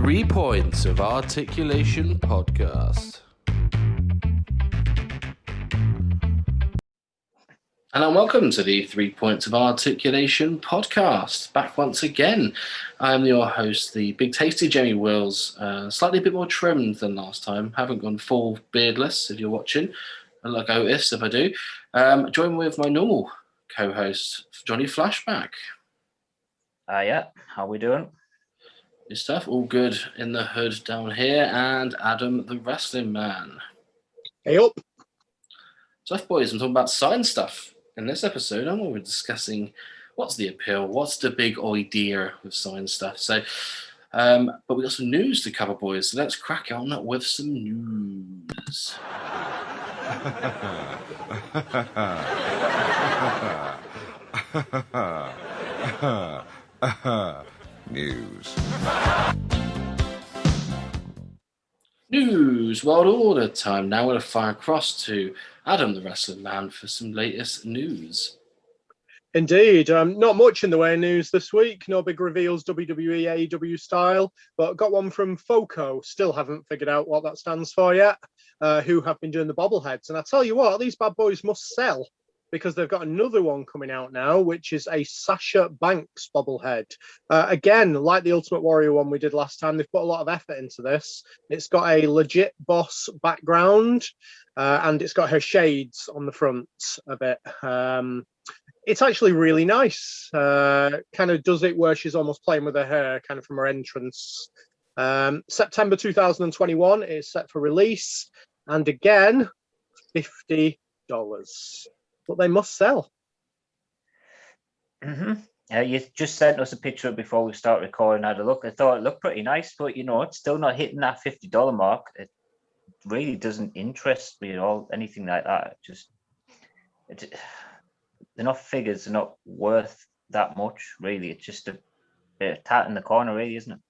3 Points of Articulation podcast. Hello and welcome to the 3 Points of Articulation podcast. Back once again. I'm your host, the big tasty Jamie Wills, slightly a bit more trimmed than last time. Haven't gone full beardless if you're watching. I look Otis if I do. Join with my normal co-host, Johnny Flashback. Yeah, how we doing? Good stuff, all good in the hood down here, and Adam the Wrestling Man. Hey up. Tough boys, I'm talking about science stuff. In this episode, we're discussing what's the appeal, what's the big idea with science stuff. So, but we got some news to cover, boys. So let's crack on with some news. News, world order time. Now we're going to fire across to Adam, the Wrestling Man, for some latest news. Indeed. Not much in the way of news this week. No big reveals WWE, AEW style, but got one from FOCO. Still haven't figured out what that stands for yet, who have been doing the bobbleheads. And I tell you what, these bad boys must sell, because they've got another one coming out now, which is a Sasha Banks bobblehead. Again, like the Ultimate Warrior one we did last time, they've put a lot of effort into this. It's got a legit boss background, and it's got her shades on the front of it. It's actually really nice. Kind of does it where she's almost playing with her hair, kind of from her entrance. September 2021 is set for release. And again, $50. But they must sell. Mm-hmm. You just sent us a picture before we start recording. I had a look. I thought it looked pretty nice, but it's still not hitting that $50 mark. It really doesn't interest me at all. Anything like that. They're not figures. They're not worth that much, really. It's just a bit of tat in the corner, really, isn't it?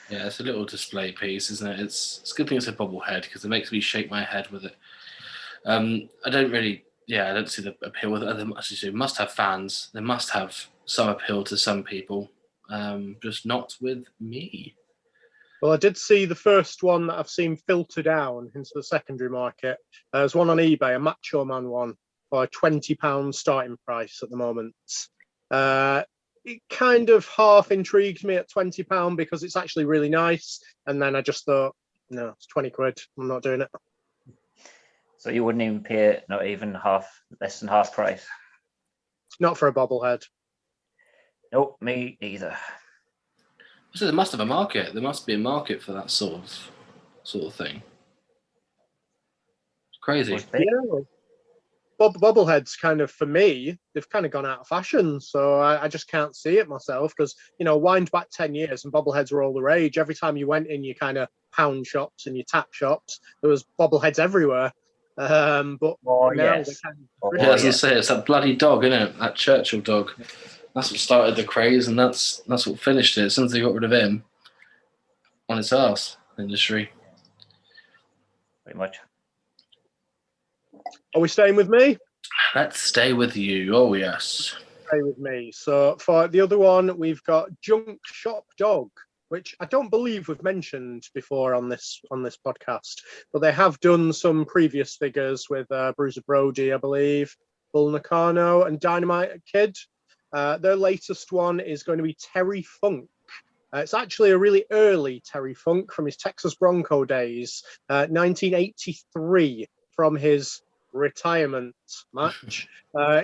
Yeah, it's a little display piece, isn't it? It's a good thing it's a bobblehead because it makes me shake my head with it. I don't see the appeal with it. They must have fans. They must have some appeal to some people, just not with me. Well, I did see the first one that I've seen filter down into the secondary market. There's one on eBay, a Macho Man one, for a £20 starting price at the moment. It kind of half intrigued me at £20 because it's actually really nice. And then I just thought, no, it's 20 quid. I'm not doing it. So you wouldn't even pay it, not even less than half price? Not for a bobblehead. Nope, me either. So there must have a market. There must be a market for that sort of thing. It's crazy. Yeah. Bobbleheads kind of, for me, they've kind of gone out of fashion. So I just can't see it myself because, wind back 10 years and bobbleheads were all the rage. Every time you went in your kind of pound shops and your tap shops, there was bobbleheads everywhere. But now yes. It's that bloody dog, isn't it? That Churchill dog. That's what started the craze, and that's what finished it. As soon as they got rid of him, on its arse, industry. Pretty much. Are we staying with me? Let's stay with you. Oh, yes. Stay with me. So for the other one, we've got Junk Shop Dog, which I don't believe we've mentioned before on this podcast, but they have done some previous figures with Bruiser Brody, I believe, Bull Nakano, and Dynamite Kid. Their latest one is going to be Terry Funk. It's actually a really early Terry Funk from his Texas Bronco days, 1983, from his retirement match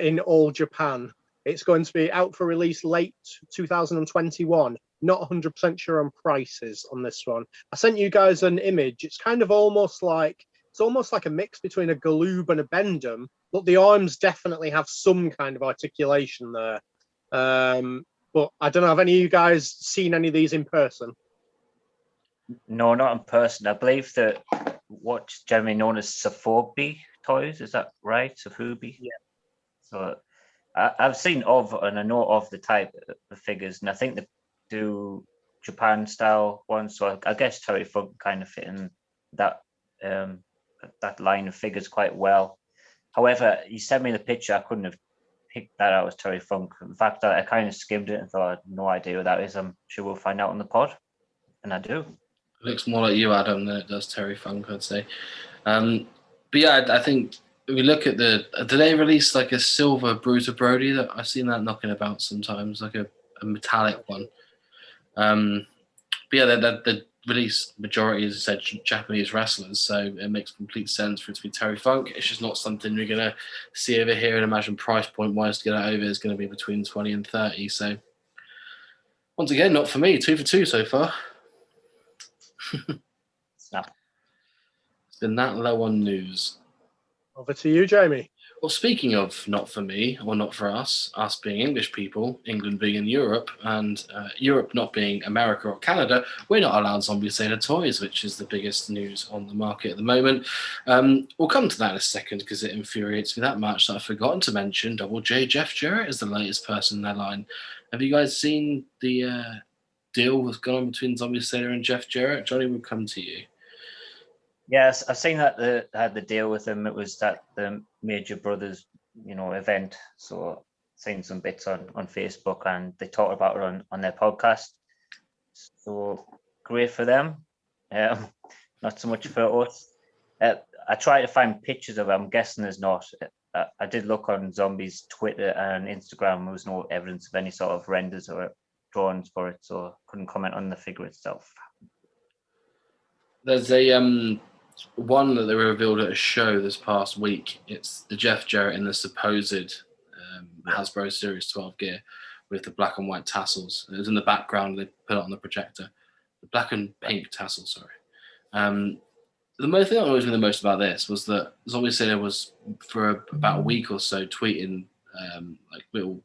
in All Japan. It's going to be out for release late 2021. Not 100% sure on prices on this one. I sent you guys an image. It's kind of almost like a mix between a Galoob and a Bendham, but the arms definitely have some kind of articulation there. But I don't know, have any of you guys seen any of these in person? No, not in person. I believe that what's generally known as Sofubi toys, is that right? Sofubi? Yeah. So I've seen and I know of the type of figures, and I think they do Japan style ones. So I guess Terry Funk kind of fit in that line of figures quite well. However, you sent me the picture, I couldn't have picked that out as Terry Funk. In fact, I kind of skimmed it and thought I had no idea what that is. I'm sure we'll find out on the pod. And I do. It looks more like you, Adam, than it does Terry Funk, I'd say. But yeah, I think if we look at did they release like a silver Bruiser Brody? That I've seen that knocking about sometimes, like a metallic one. But yeah, the release majority, as I said, Japanese wrestlers, so it makes complete sense for it to be Terry Funk. It's just not something we're gonna see over here, and imagine price point wise to get it over is going to be between 20 and 30. So once again, not for me. 2 for 2 so far. Snap. It's been that low on news. Over to you, Jamie. Well, speaking of not for me or not for us being English people, England being in Europe, and Europe not being America or Canada, we're not allowed Zombie Sailor toys, which is the biggest news on the market at the moment. We'll come to that in a second because it infuriates me that much that I've forgotten to mention Double J Jeff Jarrett is the latest person in their line. Have you guys seen the deal that's gone on between Zombie Sailor and Jeff Jarrett? Johnny, we'll come to you. Yes, I've seen that they had the deal with them. It was that the Major Brothers, event. So seen some bits on Facebook, and they talked about it on their podcast. So great for them. Not so much for us. I tried to find pictures of it. I'm guessing there's not. I did look on Zombie's Twitter and Instagram. There was no evidence of any sort of renders or drawings for it, so I couldn't comment on the figure itself. There's a one that they revealed at a show this past week. It's the Jeff Jarrett in the supposed Hasbro Series 12 gear with the black and white tassels. It was in the background. They put it on the projector. The black and pink tassels, sorry. The most thing that annoys me the most about this was that Zombie Sailor was for about a week or so tweeting like little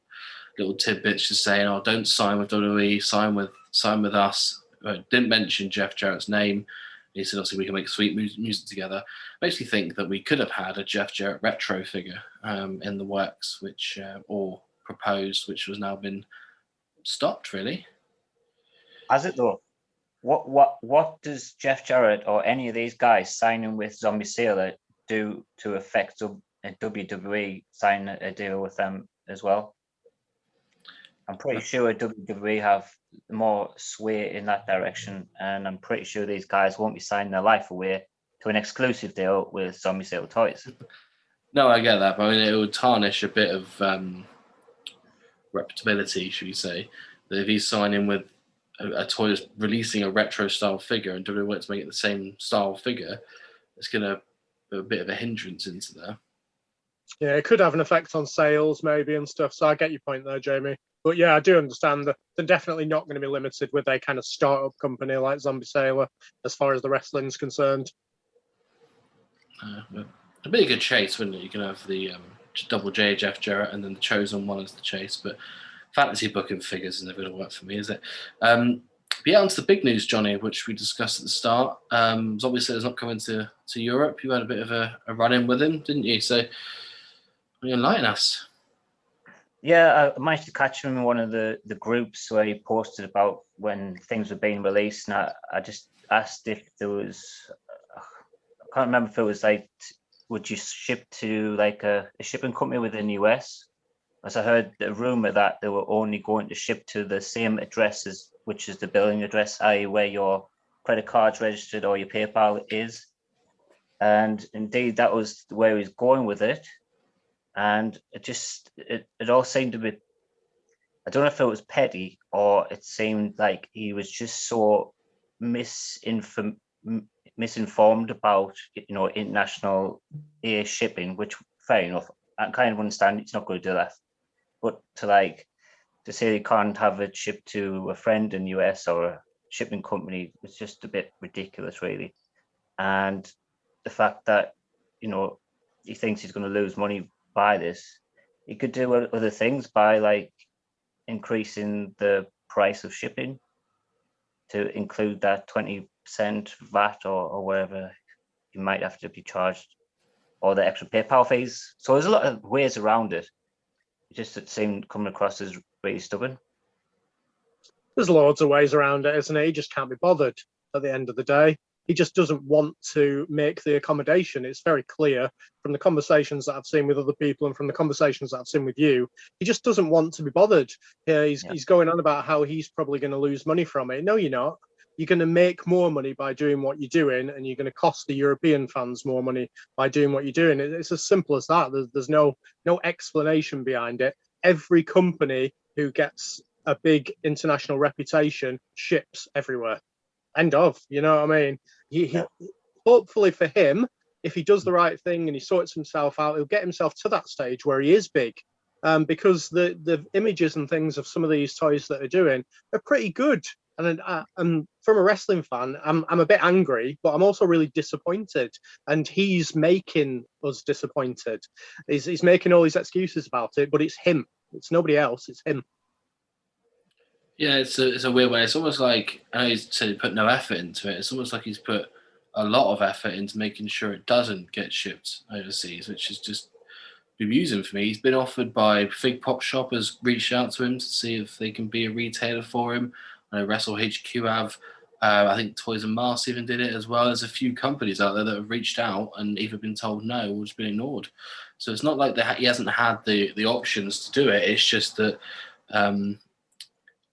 tidbits, just saying, "Oh, don't sign with WWE, sign with us." Didn't mention Jeff Jarrett's name. He said, "Obviously, we can make sweet music together." Makes me think that we could have had a Jeff Jarrett retro figure in the works, which or proposed, which has now been stopped. Really, has it though? What does Jeff Jarrett or any of these guys signing with Zombie Sailor do to affect WWE signing a deal with them as well? I'm pretty sure WWE have more sway in that direction, and I'm pretty sure these guys won't be signing their life away to an exclusive deal with Zombie Sailor toys. No, I get that, but I mean, it would tarnish a bit of reputability, should we say, that if he's signing with a toy that's releasing a retro style figure and WWE wants to make it the same style figure, it's going to be a bit of a hindrance into there. Yeah, it could have an effect on sales maybe and stuff. So I get your point there, Jamie. But yeah, I do understand that they're definitely not going to be limited with a kind of startup company like Zombie Sailor as far as the wrestling's concerned. It'd be a good chase, wouldn't it? You can have the Double J Jeff Jarrett and then the Chosen One as the chase, but fantasy booking figures is never going to work for me, is it? But yeah, on to the big news, Johnny, which we discussed at the start. Zombie Sailor's not coming to Europe. You had a bit of a run-in with him, didn't you? So enlighten us. Yeah, I managed to catch him in one of the groups where he posted about when things were being released, and I just asked if there was, I can't remember if it was like, would you ship to like a shipping company within the US? As I heard the rumor that they were only going to ship to the same addresses, which is the billing address, i.e. where your credit card's registered or your PayPal is. And indeed, that was where he was going with it. And it all seemed a bit, I don't know if it was petty or it seemed like he was just so misinformed about, international air shipping, which fair enough. I kind of understand it's not going to do that. But to say you can't have it shipped to a friend in the US or a shipping company was just a bit ridiculous, really. And the fact that, he thinks he's going to lose money by this, he could do other things by increasing the price of shipping to include that 20% VAT or whatever you might have to be charged, or the extra PayPal fees. So there's a lot of ways around it. It seemed coming across as really stubborn. There's loads of ways around it, isn't it? You just can't be bothered at the end of the day. He just doesn't want to make the accommodation. It's very clear from the conversations that I've seen with other people and from the conversations that I've seen with you. He just doesn't want to be bothered. He's going on about how he's probably going to lose money from it. No, you're not. You're going to make more money by doing what you're doing, and you're going to cost the European fans more money by doing what you're doing. It's as simple as that. There's no explanation behind it. Every company who gets a big international reputation ships everywhere. End of. You know what I mean? He hopefully for him, if he does the right thing and he sorts himself out, he'll get himself to that stage where he is big. Because the images and things of some of these toys that are doing are pretty good. And from a wrestling fan, I'm a bit angry, but I'm also really disappointed. And he's making us disappointed. He's making all these excuses about it, but it's him. It's nobody else. It's him. Yeah, it's a weird way. It's almost like, I know he's said he put no effort into it. It's almost like he's put a lot of effort into making sure it doesn't get shipped overseas, which is just amusing for me. He's been offered by Fig Pop Shop, has reached out to him to see if they can be a retailer for him. I know Wrestle HQ have. I think Toys and Mars even did it as well. There's a few companies out there that have reached out and either been told no or just been ignored. So it's not like he hasn't had the options to do it. It's just that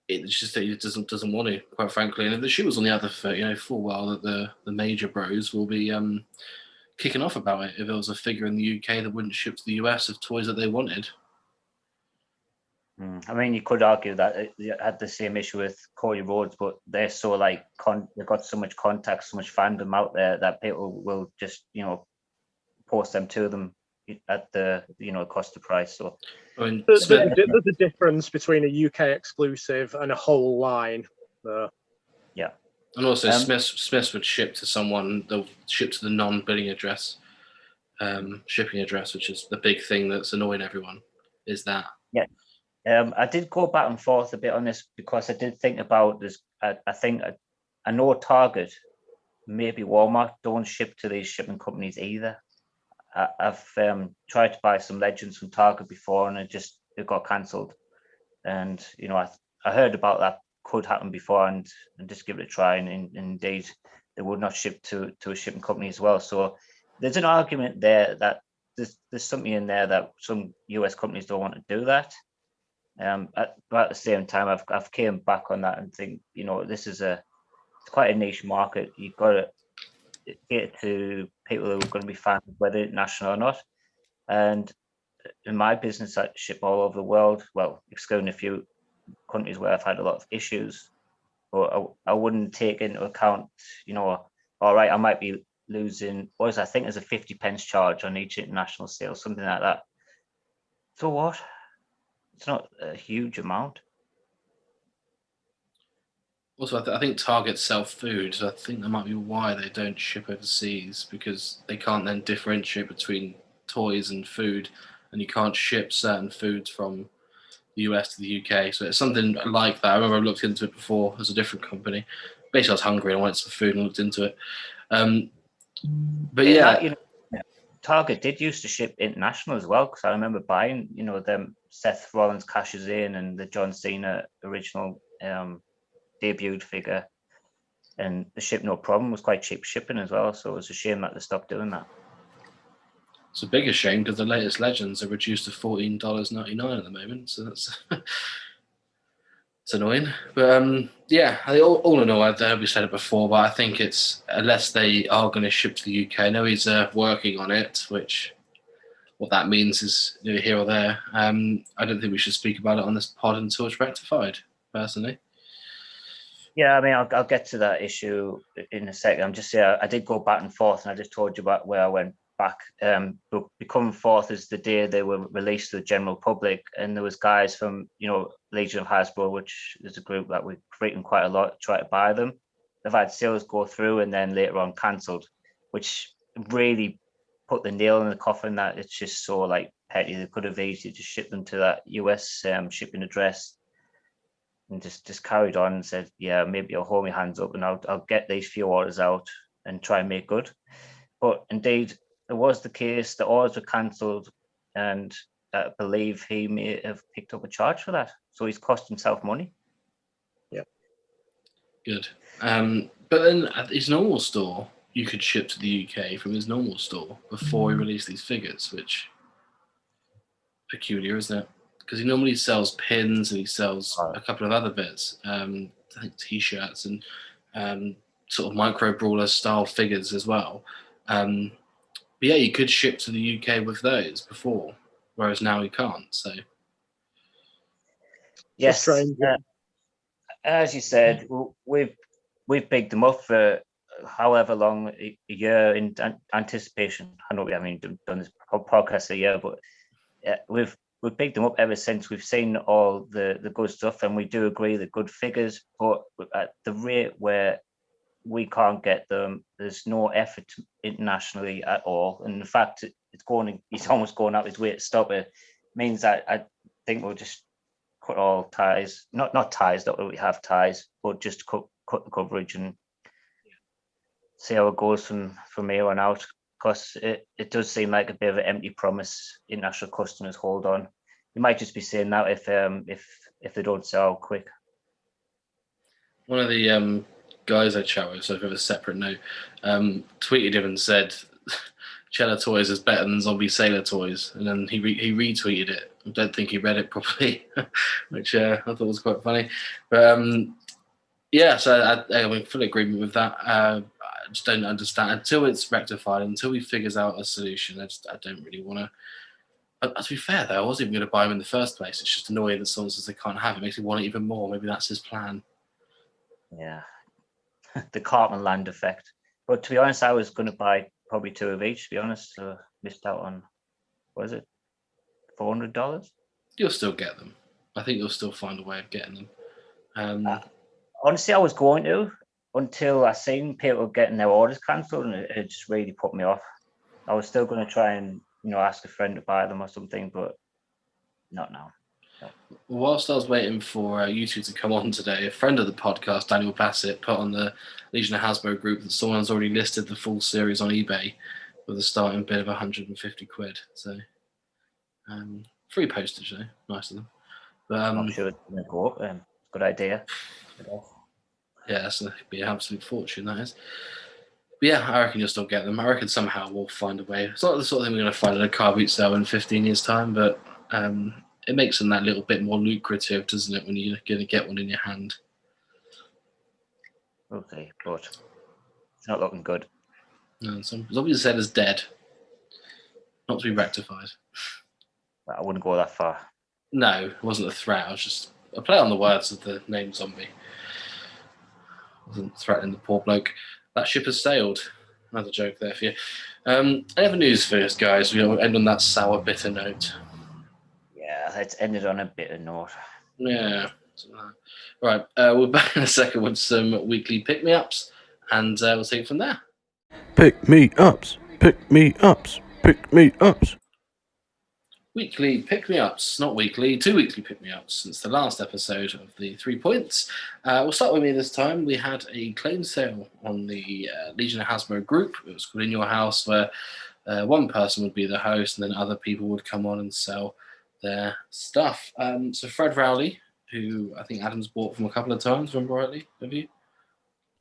he doesn't want to, quite frankly. And if the shoe was on the other foot, full well that the major bros will be kicking off about it if there was a figure in the UK that wouldn't ship to the US of toys that they wanted. I mean, you could argue that you had the same issue with Cody Rhodes, but they're so they've got so much contact, so much fandom out there that people will just post them to them at the cost of price. So I mean, there's a difference between a UK exclusive and a whole line. Yeah. And also, Smiths would ship to someone. They'll ship to the non-billing address, shipping address, which is the big thing that's annoying everyone. Is that? Yeah. I did go back and forth a bit on this because I did think about this. I know Target, maybe Walmart don't ship to these shipping companies either. I've tried to buy some Legends from Target before, and it got cancelled. And I heard about that could happen before, and just give it a try. And indeed, they would not ship to a shipping company as well. So there's an argument there that there's something in there that some US companies don't want to do that. But at the same time, I've came back on that and think this is it's quite a niche market. You've got to get to people who are going to be fans, whether international or not. And in my business, I ship all over the world. Well, excluding a few countries where I've had a lot of issues, but I wouldn't take into account, all right, I might be losing. I think there's a 50 pence charge on each international sale, something like that. So what? It's not a huge amount. Also, I think Target sell food, so I think that might be why they don't ship overseas, because they can't then differentiate between toys and food, and you can't ship certain foods from the US to the UK. So it's something like that. I remember I looked into it before as a different company. Basically, I was hungry and I wanted some food and looked into it. But yeah. Target did used to ship international as well, because I remember buying, them Seth Rollins cashes in and the John Cena original debuted figure, and the ship no problem, was quite cheap shipping as well. So it was a shame that they stopped doing that. It's a bigger shame because the latest Legends are reduced to $14.99 at the moment. So that's it's annoying. But all in all, I know we said it before, but I think it's, unless they are going to ship to the UK, I know he's working on it, which what that means is here or there. I don't think we should speak about it on this pod until it's rectified, personally. Yeah, I mean, I'll get to that issue in a second. I'm just saying, I did go back and forth, and I just told you about where I went back. But Becoming Fourth is the day they were released to the general public, and there was guys from, Legion of Hasbro, which is a group that we've written quite a lot, try to buy them. They've had sales go through and then later on cancelled, which really put the nail in the coffin that it's just so petty. They could have easily just shipped them to that US shipping address and just carried on and said, yeah, maybe I'll hold my hands up and I'll get these few orders out and try and make good. But indeed, it was the case. The orders were cancelled, and I believe he may have picked up a charge for that. So he's cost himself money. Yeah. Good. But then at his normal store, you could ship to the UK from his normal store before he released these figures, which peculiar, isn't it? Because he normally sells pins and he sells a couple of other bits. I think T-shirts and sort of micro brawler style figures as well. But yeah, you could ship to the UK with those before, whereas now he can't. So Yes, strange. as you said, we've bigged them up for however long, a year in anticipation. I know we haven't done this podcast a year, but we've bigged them up ever since. We've seen all the good stuff, and we do agree the good figures. But at the rate where we can't get them, there's no effort internationally at all. And in fact, he's almost going out his way to stop it. Means that I think we'll just cut all ties, not ties, not that we have ties, but just cut the coverage and see how it goes from here on out. Because it does seem like a bit of an empty promise. International customers hold on. You might just be saying that if they don't sell quick. one of the guys I chat with, so I have a separate note, tweeted him and said, Cheddar Toys is better than Zombie Sailor Toys. And then he retweeted it. I don't think he read it properly, which I thought was quite funny. But yeah, so I'm in full agreement with that. I just don't understand. Until it's rectified, until he figures out a solution, I don't really want to. To be fair, though, I wasn't even going to buy him in the first place. It's just annoying that someone says they can't have it. It makes me want it even more. Maybe that's his plan. Yeah, the Cartman Land effect. But to be honest, I was going to buy probably 2 of each, to be honest. So missed out on, what is it, $400? You'll still get them. I think you'll still find a way of getting them. Honestly, I was going to until I seen people getting their orders cancelled, and it just really put me off. I was still going to try and ask a friend to buy them or something, but not now. No. Whilst I was waiting for you two to come on today, a friend of the podcast, Daniel Bassett, put on the Legion of Hasbro group that someone's already listed the full series on eBay with a starting bid of 150 quid. So free postage though, nice of them. But I'm sure it's going to go up. Good idea. Yeah, so it'd be an absolute fortune, that is. But yeah, I reckon you'll still get them. I reckon somehow we'll find a way. It's not the sort of thing we're going to find at a car boot sale in 15 years' time, but it makes them that little bit more lucrative, doesn't it, when you're going to get one in your hand? Okay, but it's not looking good. No, Zombie said is dead. Not to be rectified. I wouldn't go that far. No, it wasn't a threat. I was just a play on the words of the name Zombie. I wasn't threatening the poor bloke. That ship has sailed. Another joke there for you. Any other news for us, guys? We'll end on that sour, bitter note. Yeah, it's ended on a bitter note. Yeah. Right. We're back in a second with some weekly pick-me-ups, and we'll take it from there. Pick-me-ups. Pick-me-ups. Pick-me-ups. Weekly pick-me-ups, not weekly, 2 weekly pick-me-ups since the last episode of the 3 points. We'll start with me this time. We had a claim sale on the Legion of Hasbro group. It was called In Your House, where one person would be the host and then other people would come on and sell their stuff. So Fred Rowley, who I think Adam's bought from a couple of times, remember rightly, have you?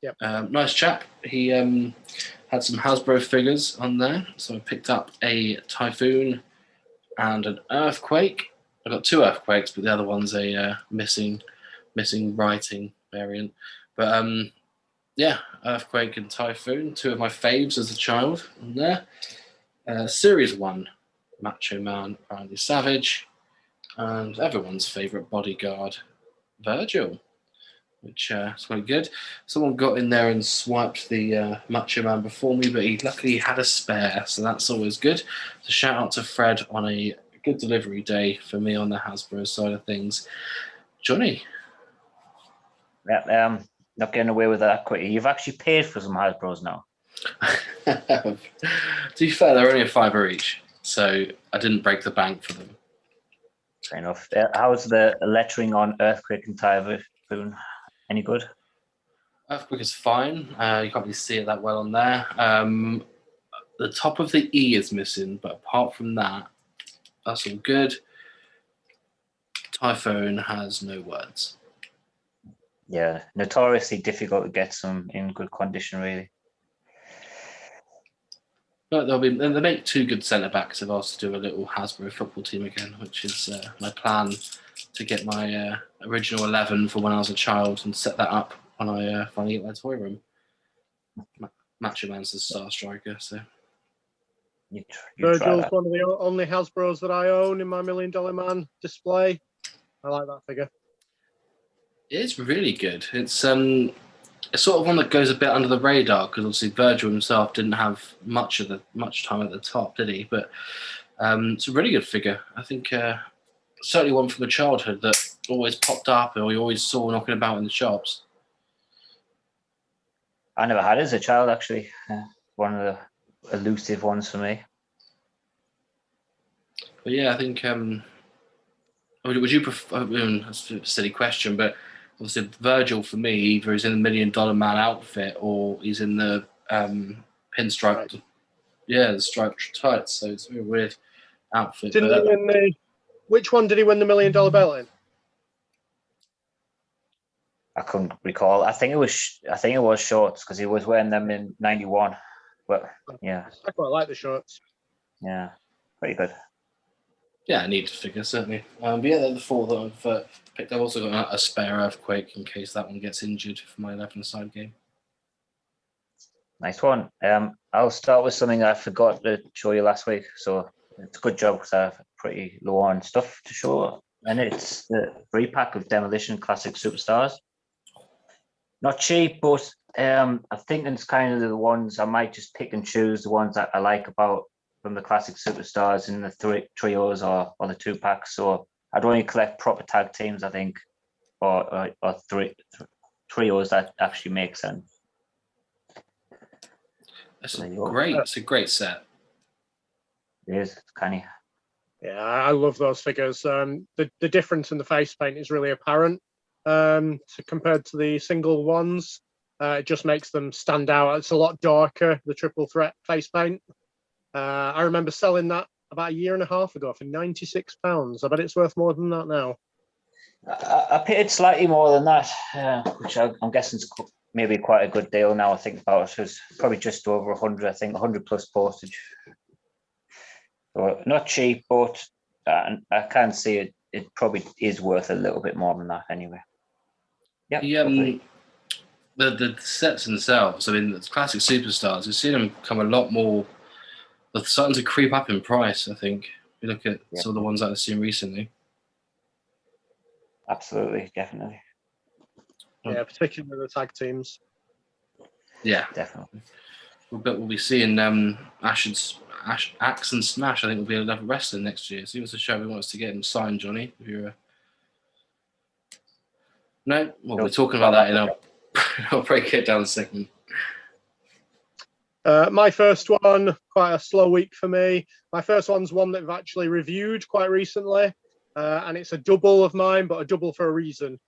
Yep. Nice chap. He had some Hasbro figures on there. So I picked up a Typhoon and an Earthquake. I got 2 Earthquakes, but the other one's a missing writing variant. But yeah, Earthquake and Typhoon, 2 of my faves as a child on there. Series 1, Macho Man, Randy Savage, and everyone's favourite bodyguard, Virgil, which is quite good. Someone got in there and swiped the Macho Man before me, but he luckily had a spare, so that's always good. So shout out to Fred on a good delivery day for me on the Hasbro side of things. Johnny? Yeah, not getting away with that quickly. You've actually paid for some Hasbros now. To be fair, they're only a £5 each, so I didn't break the bank for them. Fair enough. How's the lettering on Earthquake and Typhoon? Any good? Earthquake is fine. You can't really see it that well on there. The top of the E is missing, but apart from that, that's all good. Typhoon has no words. Yeah, notoriously difficult to get some in good condition, really. But they make two good centre backs. I've asked to do a little Hasbro football team again, which is my plan to get my original 11 from when I was a child and set that up when I finally get my toy room. Macho Man's the star striker, so You try Virgil's that. one of the only Hasbro's that I own in my $1 Million Man display. I like that figure. it's really good. It's sort of one that goes a bit under the radar because obviously Virgil himself didn't have much time at the top, did he? But it's a really good figure. I think certainly one from the childhood that always popped up or you always saw knocking about in the shops. I never had it as a child, actually. One of the elusive ones for me. But yeah, I think would you prefer? I mean, that's a silly question, but obviously Virgil for me either he's in the $1 Million Man outfit or he's in the pinstriped, the striped tights. So it's a very weird outfit. Didn't he win the? Which one did he win the $1 Million belt in? I couldn't recall. I think it was shorts because he was wearing them in '91. But yeah, I quite like the shorts. yeah, pretty good. Yeah, I need to figure certainly. But yeah, they're the four that I've picked. I've also got a spare Earthquake in case that one gets injured for my 11-side game. Nice one. I'll start with something I forgot to show you last week. So it's a good job because I have pretty low on stuff to show. And it's the 3-pack of Demolition Classic Superstars. Not cheap, but I think it's kind of the ones I might just pick and choose the ones that I like about from the Classic Superstars in the trios or the 2-packs. So I'd only collect proper tag teams, I think, or trios that actually make sense. It's a great set. It is. It's kind of. Yeah, I love those figures. The difference in the face paint is really apparent compared to the single ones. It just makes them stand out. It's a lot darker, the triple threat face paint. I remember selling that about a year and a half ago for £96. I bet it's worth more than that now. I paid slightly more than that, which I'm guessing is maybe quite a good deal now I think about it. It's probably just over 100, I think, 100 plus postage. So not cheap, but I can see it probably is worth a little bit more than that anyway. Yeah. The sets themselves, I mean, the Classic Superstars, you've seen them come a lot more. They're starting to creep up in price, I think. If you look at some of the ones that I've seen recently. Absolutely, definitely. Yeah, particularly the tag teams. Yeah, definitely. We'll be seeing Axe and Smash. I think will be at Level Wrestling next year. So he wants to show we want us to get him signed, Johnny. If you're no, well, we're talking about that in our. I'll break it down in a second. My first one, quite a slow week for me. My first one's one that I've actually reviewed quite recently, and it's a double of mine, but a double for a reason,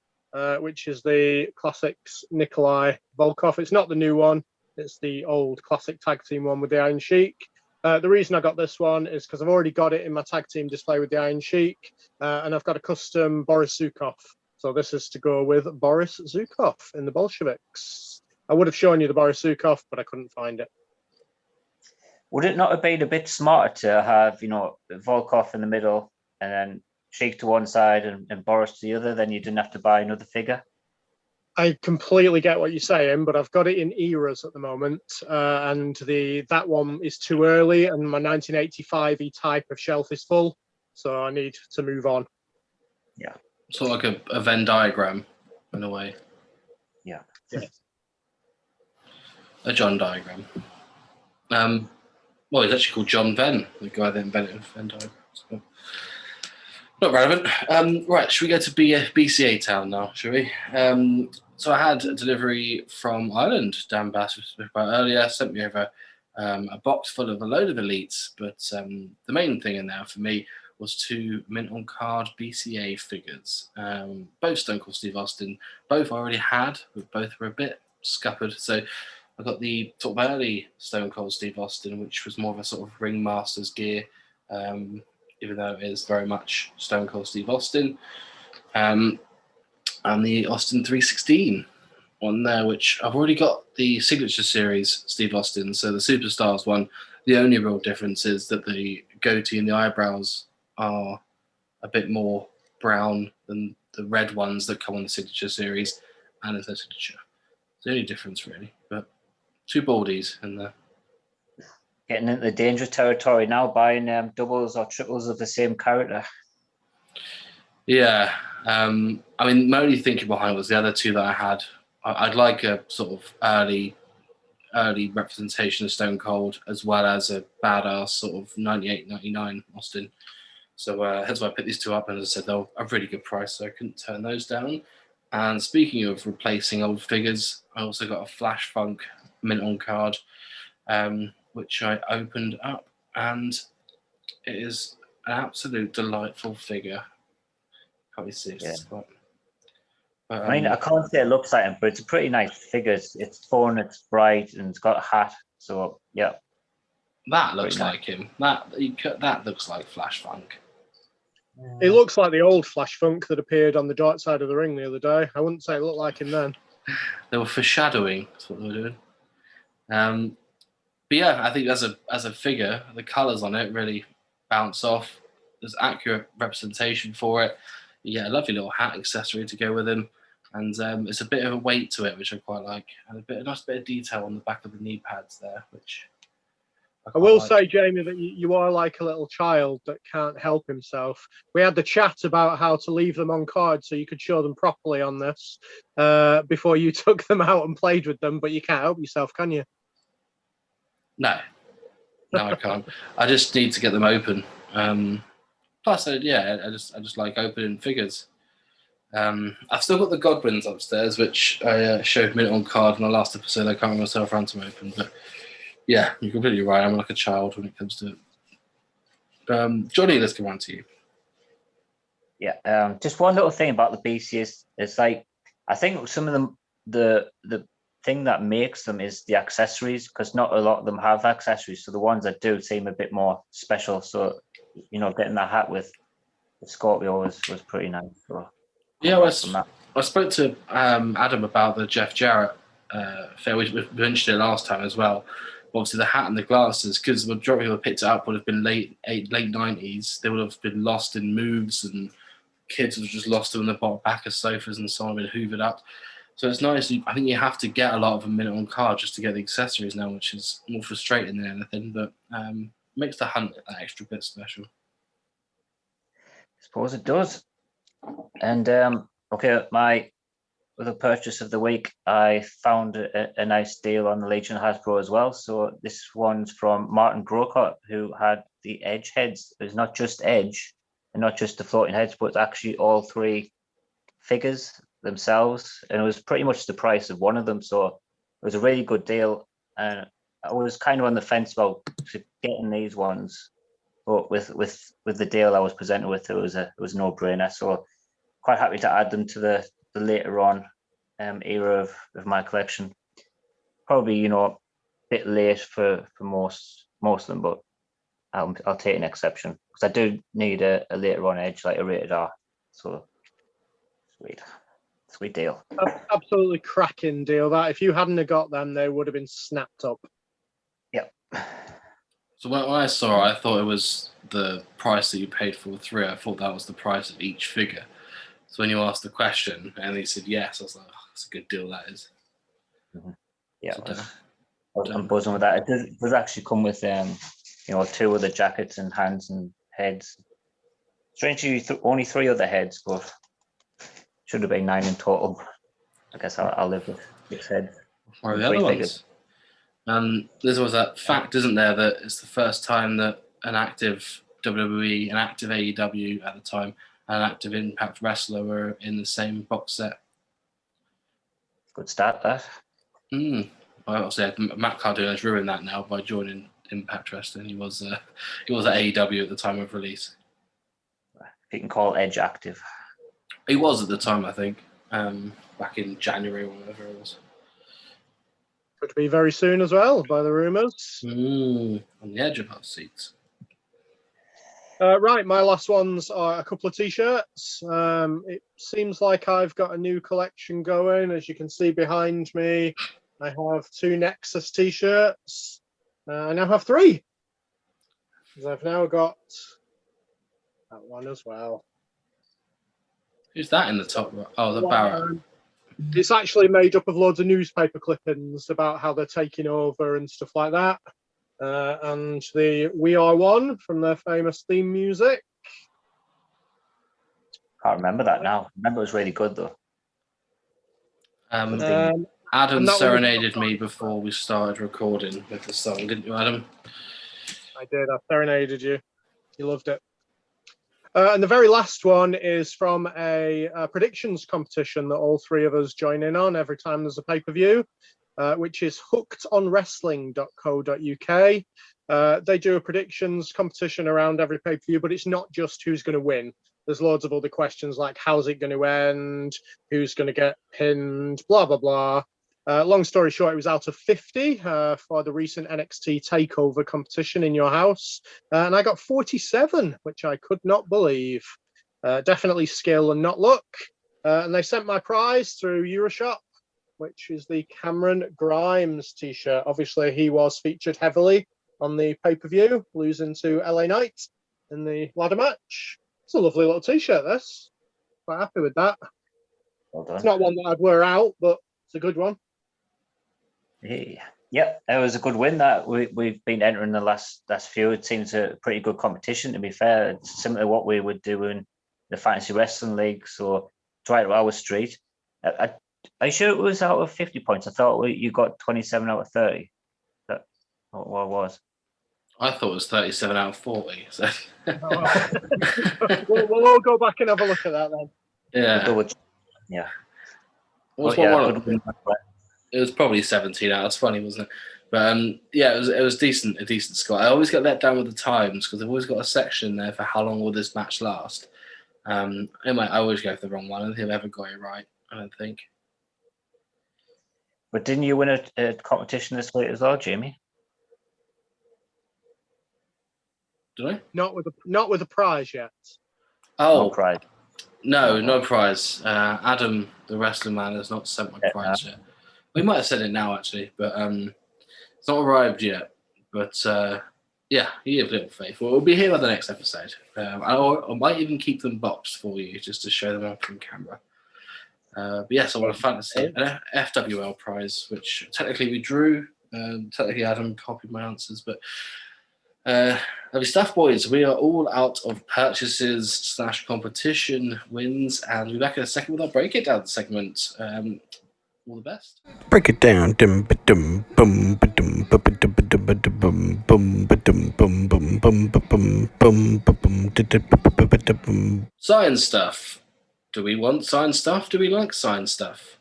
which is the Classics Nikolai Volkov. It's not the new one. It's the old classic tag team one with the Iron Sheik. The reason I got this one is because I've already got it in my tag team display with the Iron Sheik, and I've got a custom Boris Zukov. So this is to go with Boris Zukov in the Bolsheviks. I would have shown you the Boris Zukov, but I couldn't find it. Would it not have been a bit smarter to have, Volkov in the middle and then Sheik to one side and Boris to the other? Then you didn't have to buy another figure. I completely get what you're saying, but I've got it in eras at the moment, and that one is too early, and my 1985 type of shelf is full, so I need to move on. Yeah. Sort of like a Venn diagram, in a way. Yeah. A John diagram. Well, he's actually called John Venn, the guy that invented Venn diagrams. So. Not relevant. Right, should we go to BCA Town now, shall we? So I had a delivery from Ireland. Dan Bass, we spoke about earlier, sent me over a box full of a load of elites, but the main thing in there for me was 2 mint on card BCA figures. Both Stone Cold Steve Austin, both I already had, but both were a bit scuppered. So I got the sort of early Stone Cold Steve Austin, which was more of a sort of Ringmaster's gear, even though it is very much Stone Cold Steve Austin. and the Austin 316 one there, which I've already got the signature series Steve Austin, so the Superstars one. The only real difference is that the goatee and the eyebrows are a bit more brown than the red ones that come on the signature series, and it's no signature. It's the only difference, really. But 2 baldies in there. Getting into the dangerous territory now, buying doubles or triples of the same character. Yeah. I mean, my only thinking behind was the other 2 that I had. I'd like a sort of early representation of Stone Cold, as well as a badass sort of 98, 99 Austin. So that's why I picked these 2 up, and as I said, they're a really good price, so I couldn't turn those down. And speaking of replacing old figures, I also got a Flash Funk mint on card, which I opened up, and it is an absolute delightful figure. Can't really see it. Yeah. But, I mean, I can't say it looks like him, but it's a pretty nice figure. It's fun, it's bright, and it's got a hat. So yeah, that looks pretty like him. That looks like Flash Funk. He looks like the old Flash Funk that appeared on the dark side of the ring the other day. I wouldn't say it looked like him then. They were foreshadowing. That's what they were doing. But yeah, I think as a figure, the colours on it really bounce off. There's accurate representation for it. You get a lovely little hat accessory to go with him, and it's a bit of a weight to it, which I quite like, and a nice bit of detail on the back of the knee pads there, which I will say, Jamie, that you are like a little child that can't help himself. We had the chat about how to leave them on cards so you could show them properly on this before you took them out and played with them, but you can't help yourself, can you? No, I can't. I just need to get them open. Plus, I just like opening figures. I've still got the Godwins upstairs, which I showed a minute on card in the last episode. I can't remember myself around to open, but yeah, you're completely right. I'm like a child when it comes to it. Johnny, let's come on to you. Yeah, just one little thing about the BCs is like, I think some of them, the thing that makes them is the accessories, because not a lot of them have accessories. So the ones that do seem a bit more special. So, getting that hat with Scorpio was pretty nice. So, yeah, I spoke to Adam about the Jeff Jarrett fair. We mentioned it last time as well. Obviously, the hat and the glasses, because the majority of people picked it up would have been late 90s. They would have been lost in moves, and kids would have just lost them in the back of sofas and so on, been hoovered up. So it's nice. I think you have to get a lot of a minute on card just to get the accessories now, which is more frustrating than anything, but makes the hunt that extra bit special. I suppose it does. And okay, my other purchase of the week, I found a nice deal on the Legion Hasbro as well. So this one's from Martin Grocott, who had the Edge heads. It's not just Edge and not just the floating heads, but it's actually all 3 figures themselves. And it was pretty much the price of one of them. So it was a really good deal. And I was kind of on the fence about getting these ones, but with the deal I was presented with, it was a no-brainer. So quite happy to add them to the later on era of my collection. Probably a bit late for most of them, but I'll take an exception because I do need a later on Edge, like a rated R. So sweet deal. Absolutely cracking deal. That if you hadn't have got them, they would have been snapped up. Yep. So when I saw it, I thought it was the price that you paid for 3. I thought that was the price of each figure. So when you asked the question and he said yes, I was like, that's a good deal, that is. Mm-hmm. Yeah, So I'm buzzing with that. It does actually come with 2 other jackets and hands and heads. Strangely, only 3 other heads, but should have been 9 in total. I guess I'll live with 6 heads. Or the other ones. There's always that fact, isn't there, that it's the first time that an active WWE, an active AEW at the time, and an active Impact wrestler were in the same box set. Good start, that. Well, obviously, Matt Cardona has ruined that now by joining Impact Wrestling. He was at AEW at the time of release. If you can call Edge active. He was at the time, I think, back in January or whatever it was. Could be very soon as well, by the rumours. On the edge of our seats. Right, my last ones are a couple of t-shirts. It seems like I've got a new collection going. As you can see behind me, I have 2 Nexus t-shirts. I now have 3. 'Cause I've now got that one as well. Who's that in the top right? Oh, the Barrett. It's actually made up of loads of newspaper clippings about how they're taking over and stuff like that. And the We Are One from their famous theme music. Can't remember that now. I remember it was really good though. Adam and that one was- serenaded me before we started recording with the song, didn't you, Adam? I did. I serenaded you. You loved it. And the very last one is from a predictions competition that all 3 of us join in on every time there's a pay-per-view, which is hookedonwrestling.co.uk. They do a predictions competition around every pay-per-view, but it's not just who's going to win. There's loads of other questions like how's it going to end, who's going to get pinned, blah, blah, blah. Long story short, it was out of 50 for the recent NXT TakeOver competition in your house. And I got 47, which I could not believe. Definitely skill and not luck. And they sent my prize through Euroshop, which is the Cameron Grimes t-shirt. Obviously, he was featured heavily on the pay-per-view, losing to LA Knight in the ladder match. It's a lovely little t-shirt, this. Quite happy with that. Well done. It's not one that I'd wear out, but it's a good one. Yeah, it was a good win that we've been entering the last few. It seems a pretty good competition, to be fair. It's similar to what we would do in the Fantasy Wrestling League, so it's right up our street. Are you sure it was out of 50 points? I thought you got 27 out of 30. That what it was. I thought it was 37 out of 40. So. We'll all go back and have a look at that then. Yeah. What's But one? good win. It was probably 17 out. That's funny, wasn't it? But yeah, it was decent. A decent score. I always get let down with the times because I've always got a section there for how long will this match last. Anyway, I always go for the wrong one. I don't think I've ever got it right. I don't think. But didn't you win a competition this week as well, Jamie? Did I? Not with a prize yet. Oh, No prize. no prize. Adam, the wrestling man, has not sent my prize yet. We might have sent it now, actually, but it's not arrived yet. But yeah, you have little faith. We'll be here by the next episode. I might even keep them boxed for you just to show them off on camera. But yes, I want a fantasy, an FWL prize, which technically we drew. Technically, Adam copied my answers, but lovely stuff, boys. We are all out of purchases / competition wins, and we'll be back in a second with our break it down segment. All the best. Break it down. Dum ba dum bum ba dum ba ba dum ba dum ba dum bum ba dum bum bum bum ba bum bum ba bum da da ba ba ba da bum. Science stuff. Do we want science stuff? Do we like science stuff?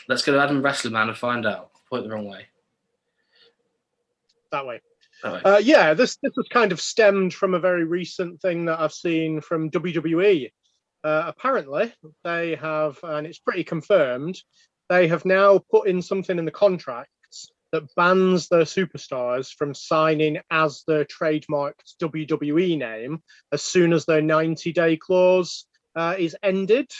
Let's go to Adam Wrestling Man and find out. Point the wrong way. That way. That way. Yeah, this was kind of stemmed from a very recent thing that I've seen from WWE. Apparently, they have, and it's pretty confirmed, they have now put in something in the contracts that bans their superstars from signing as their trademarked WWE name as soon as their 90-day clause is ended.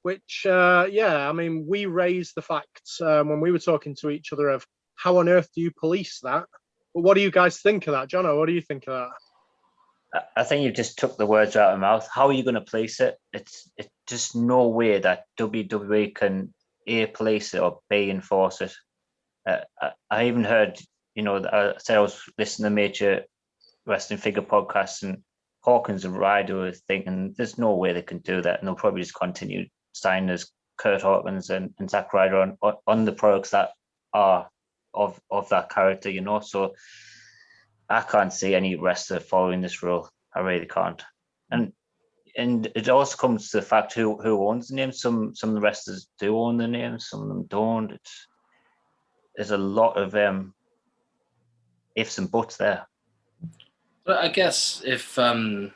Which, yeah, I mean, we raised the fact when we were talking to each other of how on earth do you police that? But what do you guys think of that, Jono? What do you think of that? I think you just took the words out of my mouth. How are you going to police it? It's just no way that WWE can A, police it or B, enforce it. I even heard, I said I was listening to major wrestling figure podcasts, and Hawkins and Ryder were thinking there's no way they can do that, and they'll probably just continue signing as Kurt Hawkins and Zack Ryder on the products that are of that character, So I can't see any wrestler following this rule. I really can't. And it also comes to the fact who owns the name. Some of the wrestlers do own the name, some of them don't. There's a lot of ifs and buts there. But I guess if there's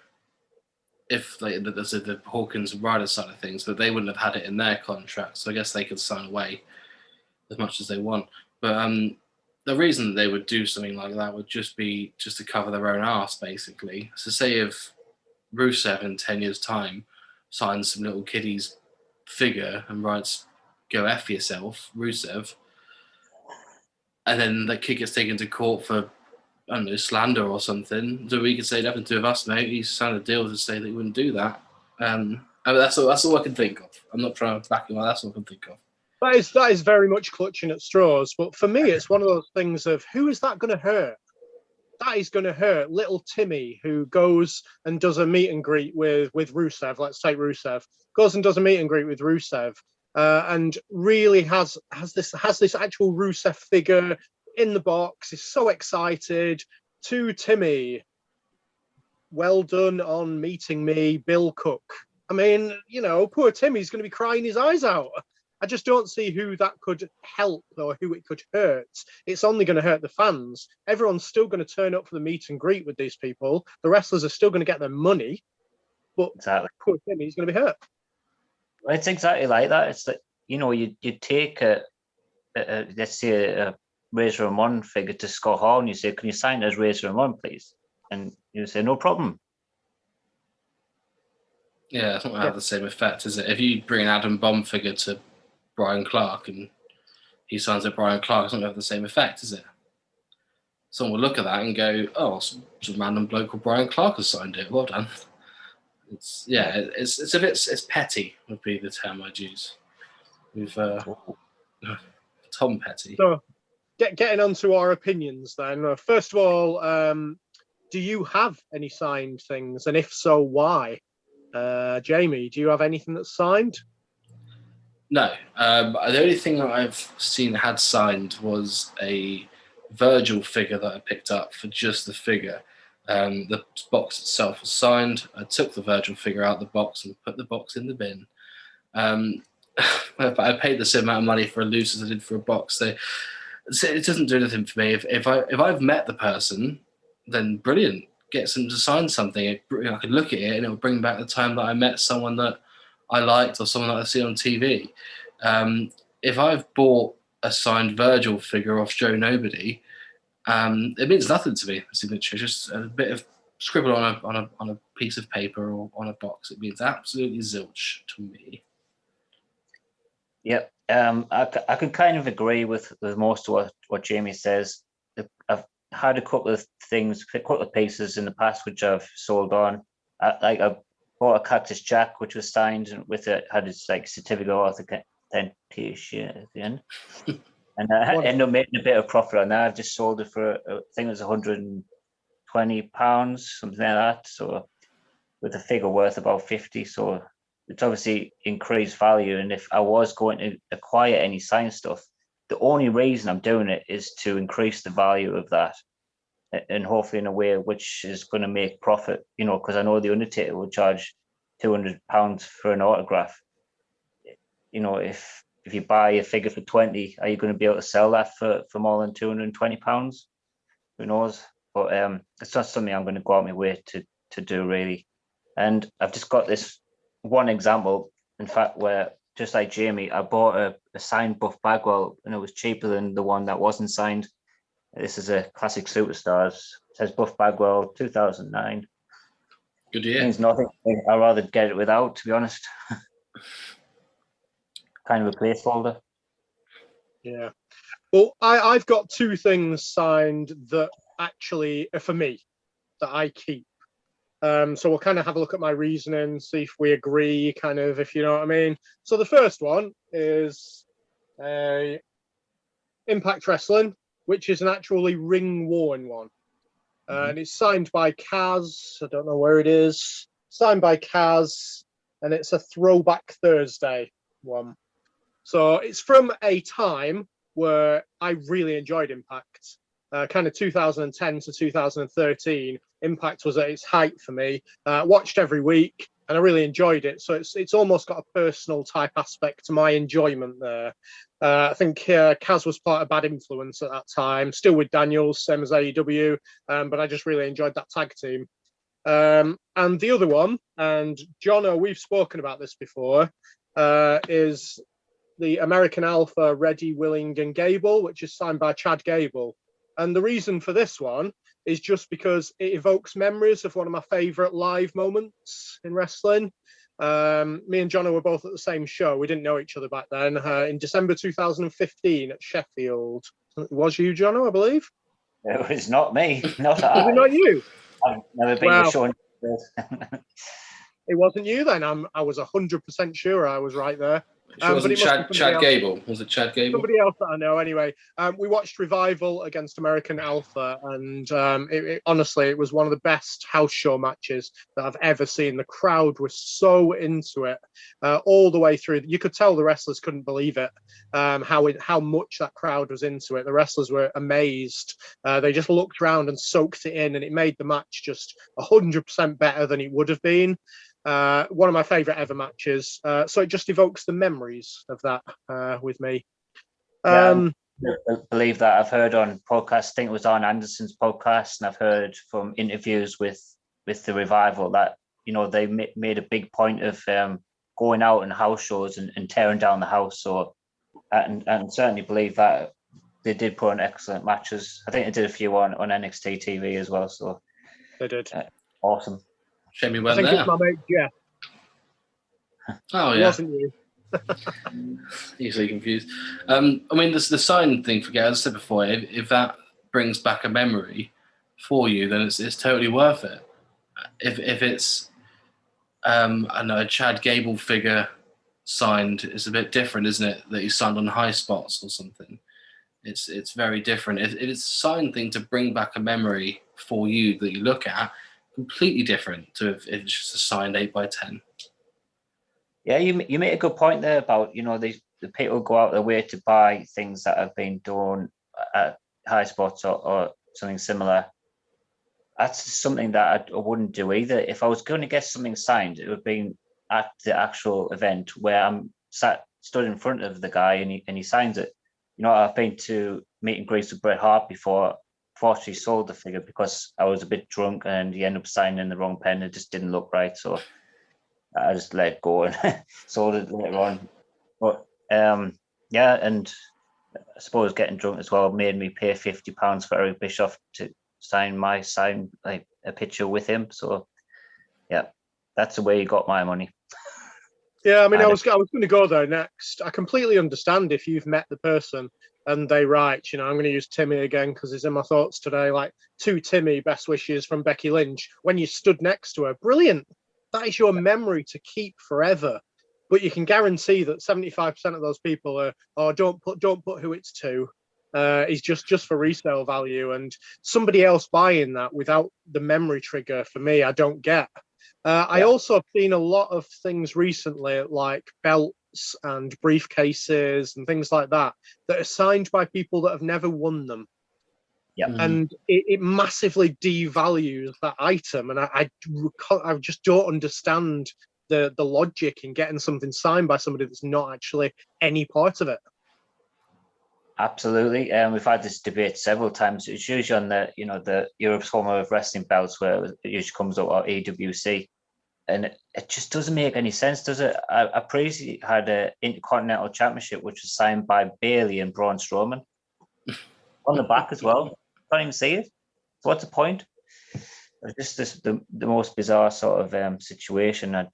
the Hawkins and Ryder side of things, that they wouldn't have had it in their contract, so I guess they could sign away as much as they want. But the reason they would do something like that would just be to cover their own arse, basically. So say if Rusev in 10 years' time signs some little kiddie's figure and writes, "Go F yourself, Rusev," and then that kid gets taken to court for, I don't know, slander or something, so we could say nothing to do with us, mate. He signed a deal to say that he wouldn't do that. I mean, that's all I can think of. I'm not trying to back him up. That's all I can think of. That is very much clutching at straws. But for me, it's one of those things of who is that going to hurt? That is going to hurt little Timmy, who goes and does a meet and greet with Rusev. Let's take Rusev. Goes and does a meet and greet with Rusev, and really has this actual Rusev figure in the box. Is so excited. To Timmy, well done on meeting me, Bill Cook. I mean, poor Timmy's going to be crying his eyes out. I just don't see who that could help or who it could hurt. It's only going to hurt the fans. Everyone's still going to turn up for the meet and greet with these people. The wrestlers are still going to get their money, but Exactly. poor Timmy's going to be hurt. Well, it's exactly like that. It's like, you take let's say a Razor Ramon figure to Scott Hall and you say, "Can you sign as Razor Ramon, please?" And you say, "No problem." Yeah, it's not going to have the same effect, is it? If you bring an Adam Bomb figure to Brian Clark and he signs at Brian Clark, it's not going to have the same effect, is it? Someone will look at that and go, "Oh, some random bloke called Brian Clark has signed it. Well done." It's a bit petty would be the term I'd use. With Tom Petty. So, getting on to our opinions then. First of all, do you have any signed things? And if so, why? Jamie, do you have anything that's signed? No. The only thing that I've seen had signed was a Virgil figure that I picked up for just the figure. The box itself was signed. I took the Virgil figure out of the box and put the box in the bin. I paid the same amount of money for a loose as I did for a box. So it doesn't do anything for me. If I've met the person, then brilliant. Get them to sign something. I can look at it and it will bring back the time that I met someone that I liked or someone that I see on TV. If I've bought a signed Virgil figure off Joe Nobody, it means nothing to me. The signature, just a bit of scribble on a piece of paper or on a box. It means absolutely zilch to me. Yep. I can kind of agree with most of what Jamie says. I've had a couple of pieces in the past which I've sold on. I bought a Cactus Jack which was signed with it, had its like certificate of authentication at the end, and I ended up making a bit of profit on that. I've just sold it for I think it was £120, something like that. So with a figure worth about 50, so it's obviously increased value. And if I was going to acquire any signed stuff, the only reason I'm doing it is to increase the value of that, and hopefully in a way which is going to make profit, because I know the Undertaker will charge £200 for an autograph. If you buy a figure for 20, are you going to be able to sell that for more than £220? Who knows? But it's not something I'm going to go out my way to do, really. And I've just got this one example, in fact, where just like Jamie, I bought a signed Buff Bagwell and it was cheaper than the one that wasn't signed. This is a Classic Superstars. It says Buff Bagwell 2009. Good year. Means nothing. I'd rather get it without, to be honest. Kind of a placeholder. Yeah. Well, I've got two things signed that actually are for me that I keep. So we'll kind of have a look at my reasoning, see if we agree, kind of, if you know what I mean. So the first one is Impact Wrestling, which is an actually ring-worn one. And it's signed by Kaz. I don't know where it is. Signed by Kaz, and it's a Throwback Thursday one. So it's from a time where I really enjoyed Impact. Kind of 2010 to 2013, Impact was at its height for me. Watched every week, and I really enjoyed it. So it's almost got a personal type aspect to my enjoyment there. I think Kaz was part of Bad Influence at that time, still with Daniels, same as AEW, but I just really enjoyed that tag team. And the other one, and Jono, we've spoken about this before, is the American Alpha Ready, Willing, and Gable, which is signed by Chad Gable. And the reason for this one is just because it evokes memories of one of my favorite live moments in wrestling. Me and Jono were both at the same show. We didn't know each other back then. In December 2015 at Sheffield. It was you, Jono, I believe? It was not me. Not Was I. it not you? I've never been Well, to Sean. it wasn't you then. I was 100% sure I was right there. It wasn't it must be somebody Chad else. Gable. Was it Chad Gable? Somebody else that I know. Anyway, we watched Revival against American Alpha, and honestly, it was one of the best house show matches that I've ever seen. The crowd was so into it all the way through. You could tell the wrestlers couldn't believe it, how much that crowd was into it. The wrestlers were amazed. They just looked around and soaked it in, and it made the match just 100% better than it would have been. One of my favorite ever matches. So it just evokes the memories of that with me. I believe that I've heard on podcasts, I think it was Arn Anderson's podcast, and I've heard from interviews with the Revival that, they made a big point of going out in house shows and tearing down the house. So, and certainly believe that they did put on excellent matches. I think they did a few on NXT TV as well. So they did. Awesome. Shame you I weren't think there. it's my mate Jeff. Oh It yeah, wasn't you. easily confused. I mean, the sign thing. Forget, as I said before, if that brings back a memory for you, then it's totally worth it. If it's I don't know, a Chad Gable figure signed, is a bit different, isn't it? That he signed on High Spots or something. It's very different. If it's a sign thing to bring back a memory for you that you look at, completely different to if it's just a signed 8x10. Yeah, you make a good point there about, the people go out their way to buy things that have been done at High Spots or something similar. That's something that I wouldn't do either. If I was going to get something signed, it would be at the actual event where I'm stood in front of the guy and he signs it. I've been to meet and greets with Bret Hart before. Fortunately, sold the figure because I was a bit drunk and he ended up signing the wrong pen. It just didn't look right, so I just let it go and sold it later on. But yeah, and I suppose getting drunk as well made me pay £50 for Eric Bischoff to sign like a picture with him. So yeah, that's the way he got my money. Yeah, I mean, I was going to go there next. I completely understand if you've met the person and they write, I'm going to use Timmy again because it's in my thoughts today, like, to Timmy, best wishes from Becky Lynch. When you stood next to her, brilliant. That is your memory to keep forever. But you can guarantee that 75% of those people are, don't put who it's to. Is just for resale value, and somebody else buying that without the memory trigger, for me, I don't get. I also have seen a lot of things recently, like belts and briefcases and things like that are signed by people that have never won them. Yeah, and it massively devalues that item, and I just don't understand the logic in getting something signed by somebody that's not actually any part of it. Absolutely. We've had this debate several times. It's usually on the Europe's home of wrestling belts, where it usually comes up, or EWC. And it just doesn't make any sense, does it? I previously had an Intercontinental Championship, which was signed by Bayley and Braun Strowman on the back as well. Can't even see it. So what's the point? It's just the most bizarre sort of situation.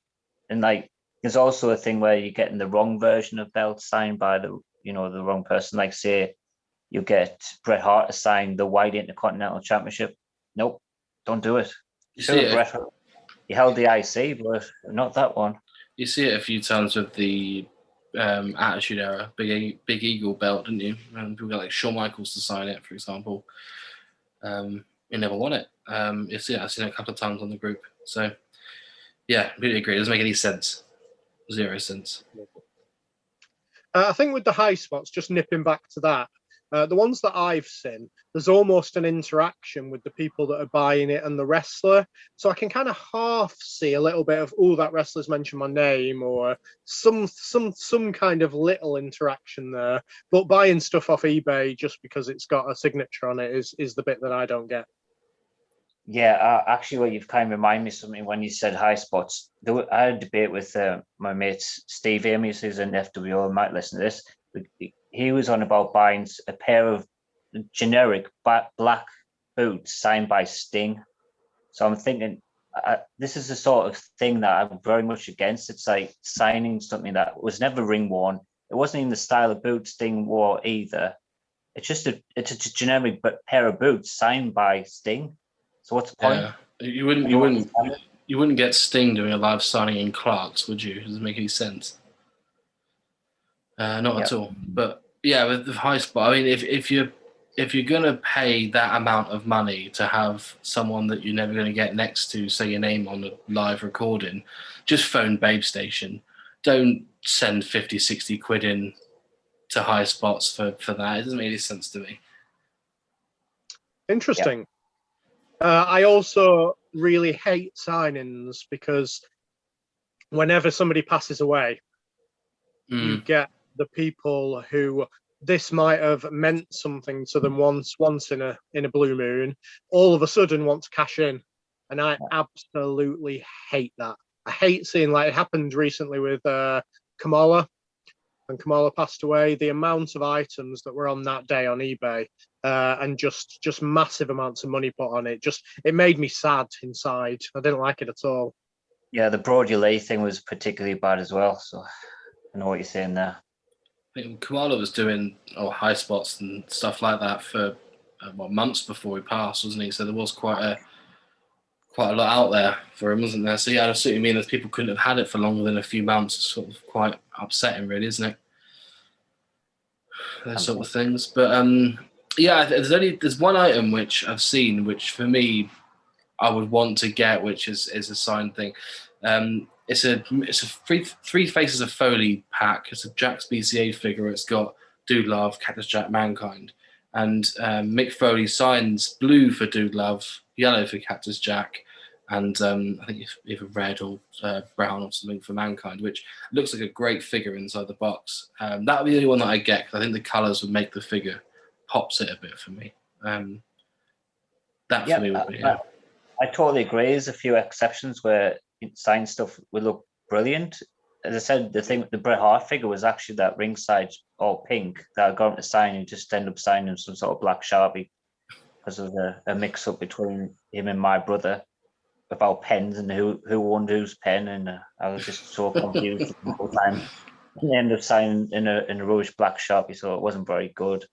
And like, there's also a thing where you're getting the wrong version of belts signed by the wrong person. Like, say you get Bret Hart to sign the White Intercontinental Championship. Nope, don't do it. Bret Hart, he held the IC, but not that one. You see it a few times with the Attitude Era, Big Eagle belt, didn't you? And people got like Shawn Michaels to sign it, for example. He never won it. You see it, I've seen it a couple of times on the group. So yeah, completely agree. It doesn't make any sense. 0 sense. I think with the High Spots, just nipping back to that, the ones that I've seen, there's almost an interaction with the people that are buying it and the wrestler. So I can kind of half see a little bit of, that wrestler's mentioned my name, or some kind of little interaction there. But buying stuff off eBay just because it's got a signature on it is the bit that I don't get. Yeah, actually, what you've kind of reminded me of something when you said High Spots. I had a debate with my mate Steve Ames, who's in FWO, might listen to this. He was on about buying a pair of generic black boots signed by Sting. So I'm thinking this is the sort of thing that I'm very much against. It's like signing something that was never ring worn. It wasn't even the style of boot Sting wore either. It's just a generic pair of boots signed by Sting. So what's the point? Yeah. You wouldn't get Sting doing a live signing in Clark's, would you? It doesn't make any sense. Not at all. But yeah, with the high spot, I mean, if you're gonna pay that amount of money to have someone that you're never gonna get next to say your name on a live recording, just phone Babe Station. Don't send 50, 60 quid in to high spots for that. It doesn't make any sense to me. Interesting. I also really hate signings because whenever somebody passes away, you get the people who this might have meant something to them once in a blue moon, all of a sudden want to cash in. And I absolutely hate that. I hate seeing, like it happened recently with Kamala. When Kamala passed away, the amount of items that were on that day on eBay and just massive amounts of money put on it, it made me sad inside. I didn't like it at all. Yeah, the Brody Lee thing was particularly bad as well. So I know what you're saying there. I think Kamala was doing high spots and stuff like that for months before he passed, wasn't he? So there was quite a lot out there for him, wasn't there? So yeah, I see what you mean. That people couldn't have had it for longer than a few months. It's sort of quite upsetting, really, isn't it? Those sort of things. But yeah, there's one item which I've seen, which for me I would want to get, which is a signed thing. It's a three Faces of Foley pack. It's a Jack's BCA figure. It's got Dude Love, Cactus Jack, Mankind, and Mick Foley signs blue for Dude Love, yellow for Cactus Jack, and I think either red or brown or something for Mankind, which looks like a great figure inside the box. That would be the only one that I get, because I think the colours would make the figure pops it a bit for me. That for me would be. I totally agree. There's a few exceptions where signed stuff would look brilliant. As I said, the Bret Hart figure was actually that ringside all pink that I got him to sign and just end up signing some sort of black Sharpie because of a mix up between him and my brother about pens and who owned whose pen, and I was just so confused the whole time. And they ended up signing in a Rouge black Sharpie, so it wasn't very good.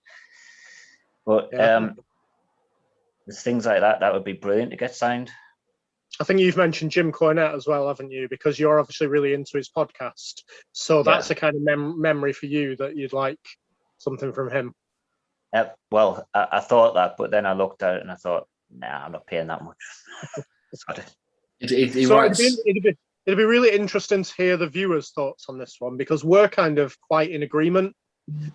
But there's things like that would be brilliant to get signed. I think you've mentioned Jim Cornette as well, haven't you? Because you're obviously really into his podcast. So that's a kind of memory for you that you'd like something from him. Well, I thought that, but then I looked at it and I thought, nah, I'm not paying that much. It'd be really interesting to hear the viewers' thoughts on this one, because we're kind of quite in agreement.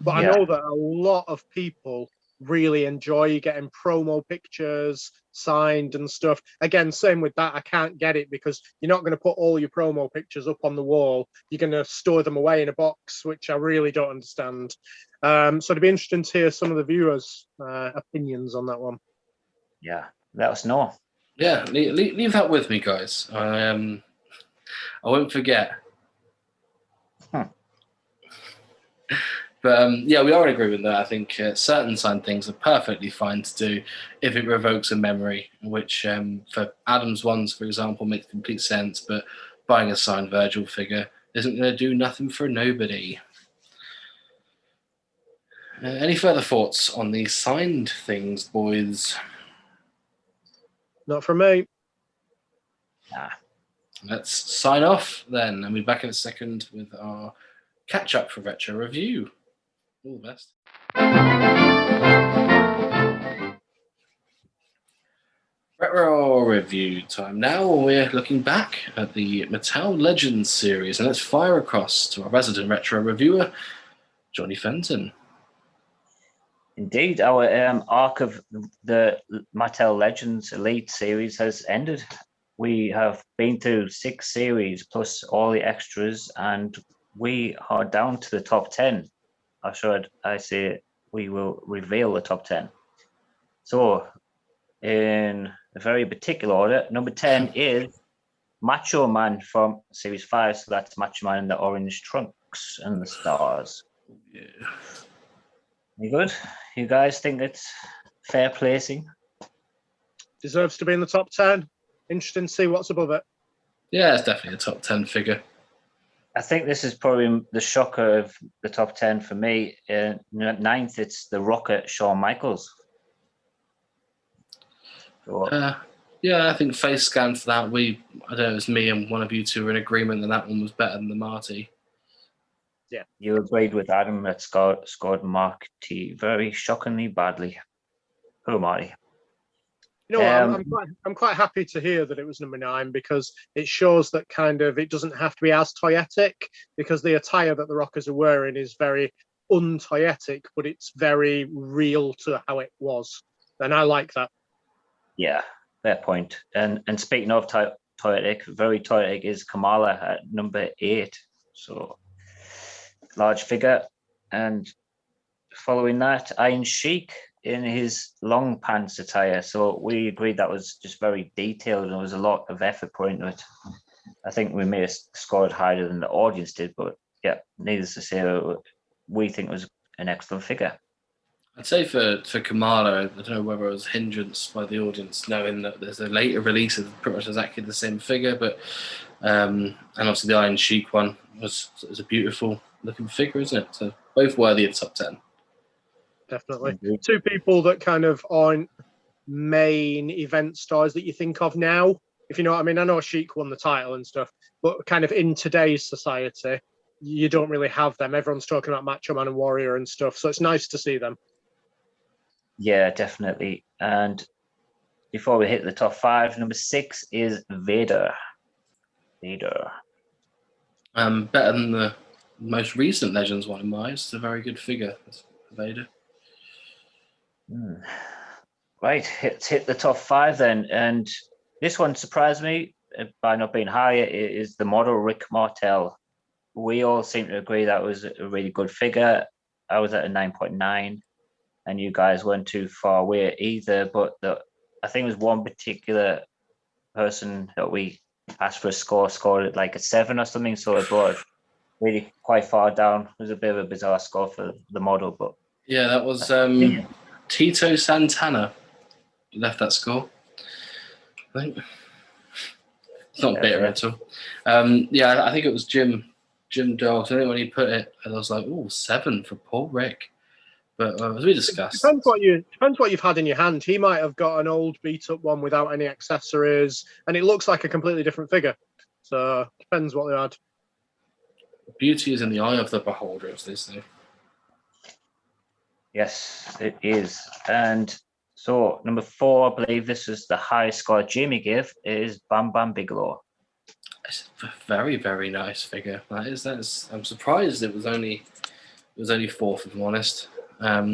But I know that a lot of people really enjoy getting promo pictures signed and stuff. Again, same with that. I can't get it because you're not going to put all your promo pictures up on the wall. You're going to store them away in a box, which I really don't understand. So it'd be interesting to hear some of the viewers' opinions on that one. Yeah, let us know. Yeah, leave that with me, guys. I won't forget. But yeah, we are in agreement there. I think certain signed things are perfectly fine to do if it revokes a memory, which for Adam's ones, for example, makes complete sense. But buying a signed Virgil figure isn't going to do nothing for nobody. Any further thoughts on these signed things, boys? Not from me. Nah. Let's sign off then, and we'll be back in a second with our catch-up for Retro Review. All the best. Retro Review time now. We're looking back at the Mattel Legends series, and let's fire across to our resident retro reviewer, Johnny Fenton. Indeed, our arc of the Mattel Legends Elite series has ended. We have been through 6 series plus all the extras, and we are down to the top 10. Or should I say we will reveal the top 10. So, in a very particular order, number 10 is Macho Man from Series 5. So that's Macho Man in the orange trunks and the stars. Yeah. You good? You guys think it's fair placing? Deserves to be in the top 10. Interesting to see what's above it. Yeah, it's definitely a top 10 figure. I think this is probably the shocker of the top 10 for me. Ninth, it's the Rocket Shawn Michaels. So, Yeah, I think face scan for that. I don't know, it was me and one of you two were in agreement that one was better than the Marty. Yeah. You agreed with Adam that scored Mark T very shockingly badly. Poor Marty. You know, I'm quite happy to hear that it was number 9 because it shows that kind of it doesn't have to be as toyetic, because the attire that the Rockers are wearing is very untoyetic, but it's very real to how it was, and I like that. Yeah, fair point. And speaking of toyetic, very toyetic is Kamala at number 8. So large figure, and following that, Iron Sheik in his long pants attire. So we agreed that was just very detailed and there was a lot of effort put into it. I think we may have scored higher than the audience did, but yeah, needless to say, we think it was an excellent figure. I'd say for Kamala, I don't know whether it was hindrance by the audience knowing that there's a later release of pretty much exactly the same figure, but and obviously the Iron Sheik one was a beautiful looking figure, isn't it? So both worthy of top 10. Definitely. Indeed. 2 people that kind of aren't main event stars that you think of now, if you know what I mean. I know Sheik won the title and stuff, but kind of in today's society, you don't really have them. Everyone's talking about Macho Man and Warrior and stuff, so it's nice to see them. Yeah, definitely. And before we hit the top 5, number 6 is Vader. Better than the most recent Legends one in my eyes. It's a very good figure, Vader. Right, let's hit the top 5 then. And this one surprised me by not being higher. It is the model Rick Martel. We all seem to agree that was a really good figure. I was at a 9.9, and you guys weren't too far away either. But I think it was one particular person that we asked for a score, scored it like a 7 or something. So it brought it really quite far down. It was a bit of a bizarre score for the model, but yeah, that was Tito Santana left that score, I think. It's not bitter at all. Yeah, I think it was Jim Dogs. I think when he put it, I was like, "Oh, 7 for poor Rick." But as we discussed, Depends what you've had in your hand. He might have got an old beat up one without any accessories, and it looks like a completely different figure. So depends what they had. Beauty is in the eye of the beholder, as they say. yes, it is. And so number 4, I believe this is the highest score Jamie gave, is Bam Bam Bigelow. It's a very, very nice figure. That's. I'm surprised it was only 4th, if I'm honest.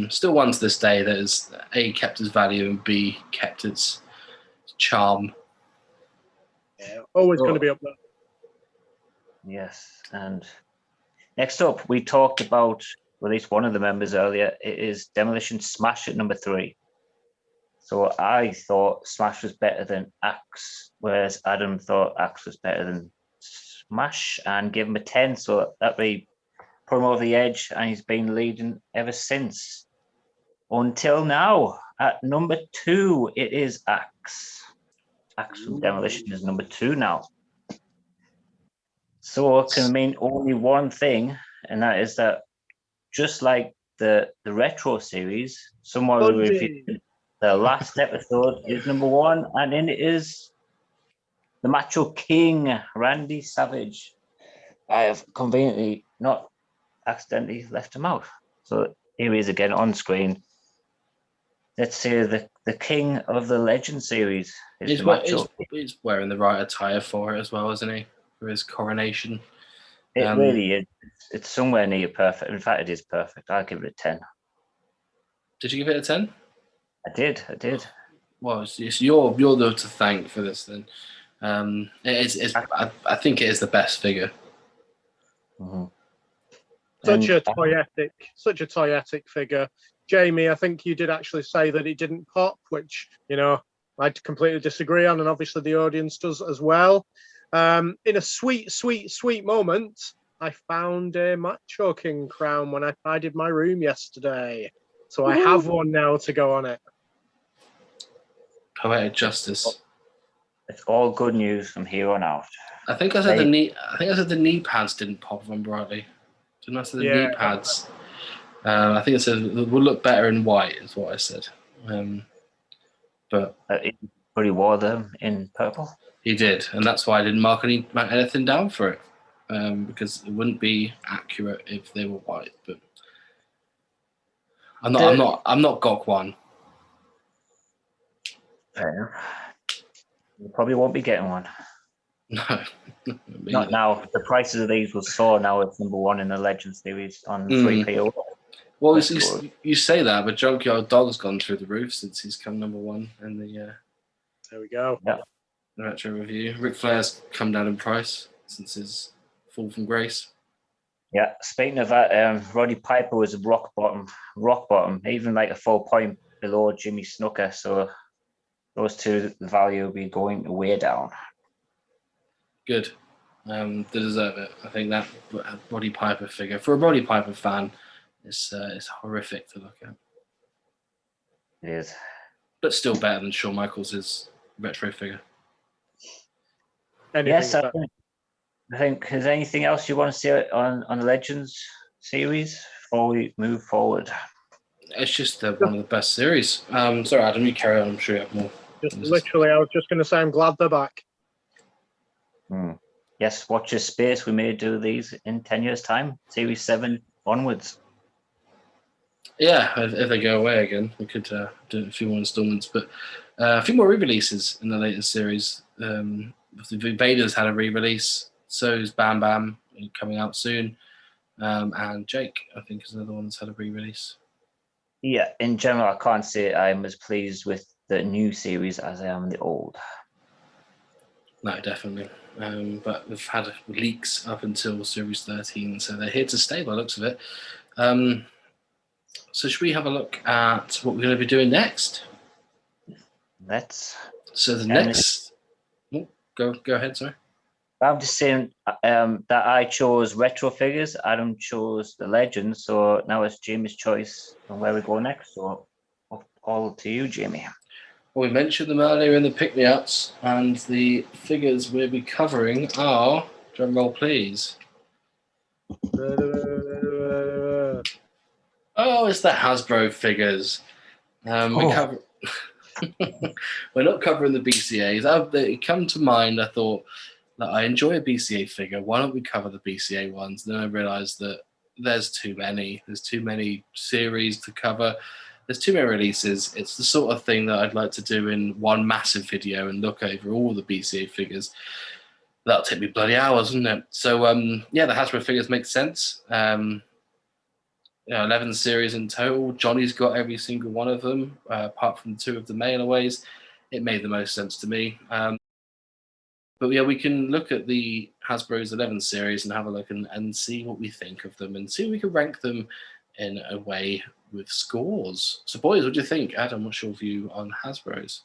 Still one to this day that is A, kept its value, and B, kept its charm. Yeah, always going to be up there. Yes, and next up, we talked about, well, at least one of the members earlier, it is Demolition Smash at number 3. So I thought Smash was better than Axe, whereas Adam thought Axe was better than Smash, and gave him a 10. So that really put him over the edge, and he's been leading ever since. Until now, at number 2, it is Axe. Axe from Demolition is number 2 now. So it can mean only one thing, and that is that just like the retro series, someone will review the last episode is number 1, and then it is the Macho King, Randy Savage. I have conveniently not accidentally left him out. So here he is again on screen. Let's say the king of the Legend series is the Macho. He's wearing the right attire for it as well, isn't he? For his coronation. It really is. It's somewhere near perfect. In fact, it is perfect. I'll give it a 10. Did you give it a 10? I did. Well, it's you're the to thank for this then. I think it is the best figure. Mm-hmm. Such a toyetic figure. Jamie, I think you did actually say that it didn't pop, which, you know, I'd completely disagree on, and obviously the audience does as well. In a sweet moment, I found a Macho King crown when I tidied my room yesterday. So I have one now to go on it. Poetic justice. It's all good news from here on out. I think I said the knee pads didn't pop, if I remember rightly. Didn't I say the knee pads? I think it said it would look better in white, is what I said. But he wore them in purple. He did, and that's why I didn't mark anything down for it, because it wouldn't be accurate if they were white. But I'm not Gok one. Fair. You probably won't be getting one. No, not now. The prices of these will soar now. It's number one in the Legend series on 3PO. Well, you say that, but Junkyard Dog's gone through the roof since he's come number one in the. There we go. Yeah. The retro review. Ric Flair's come down in price since his fall from grace. Yeah. Speaking of that, Roddy Piper was rock bottom, even like a 4 point below Jimmy Snuka. So those two, the value will be going way down. Good. They deserve it. I think that Roddy Piper figure, for a Roddy Piper fan, is horrific to look at. It is. But still better than Shawn Michaels' retro figure. Yes, I think. Is there anything else you want to see on the Legends series before we move forward? It's just one of the best series. Sorry, Adam, you carry on. I'm sure you have more. Just literally, I was just going to say I'm glad they're back. Yes, watch your space. We may do these in 10 years' time, Series 7 onwards. Yeah, if they go away again, we could do a few more installments, but a few more re-releases in the latest series. Vader's had a re-release, so's Bam Bam coming out soon, and Jake, I think, is another one that's had a re-release. Yeah, in general, I can't say I'm as pleased with the new series as I am the old. No, definitely. But we've had leaks up until Series 13, so they're here to stay by the looks of it. So should we have a look at what we're going to be doing next? Let's. So the next... Go ahead, sorry. I'm just saying that I chose retro figures. Adam chose the Legends, so now it's Jamie's choice on where we go next. So all to you, Jamie. Well, we mentioned them earlier in the pick-me-ups, and the figures we'll be covering are... Drum roll, please. Oh, it's the Hasbro figures. We're not covering the BCAs. It come to mind, I thought, that I enjoy a BCA figure. Why don't we cover the BCA ones? Then I realised that there's too many. There's too many series to cover. There's too many releases. It's the sort of thing that I'd like to do in one massive video and look over all the BCA figures. That'll take me bloody hours, wouldn't it? So, the Hasbro figures make sense. 11 series in total. Johnny's got every single one of them, apart from 2 of the mailaways. It made the most sense to me. But yeah, we can look at the Hasbro's 11 series and have a look and see what we think of them and see if we can rank them in a way with scores. So boys, what do you think? Adam, what's your view on Hasbro's?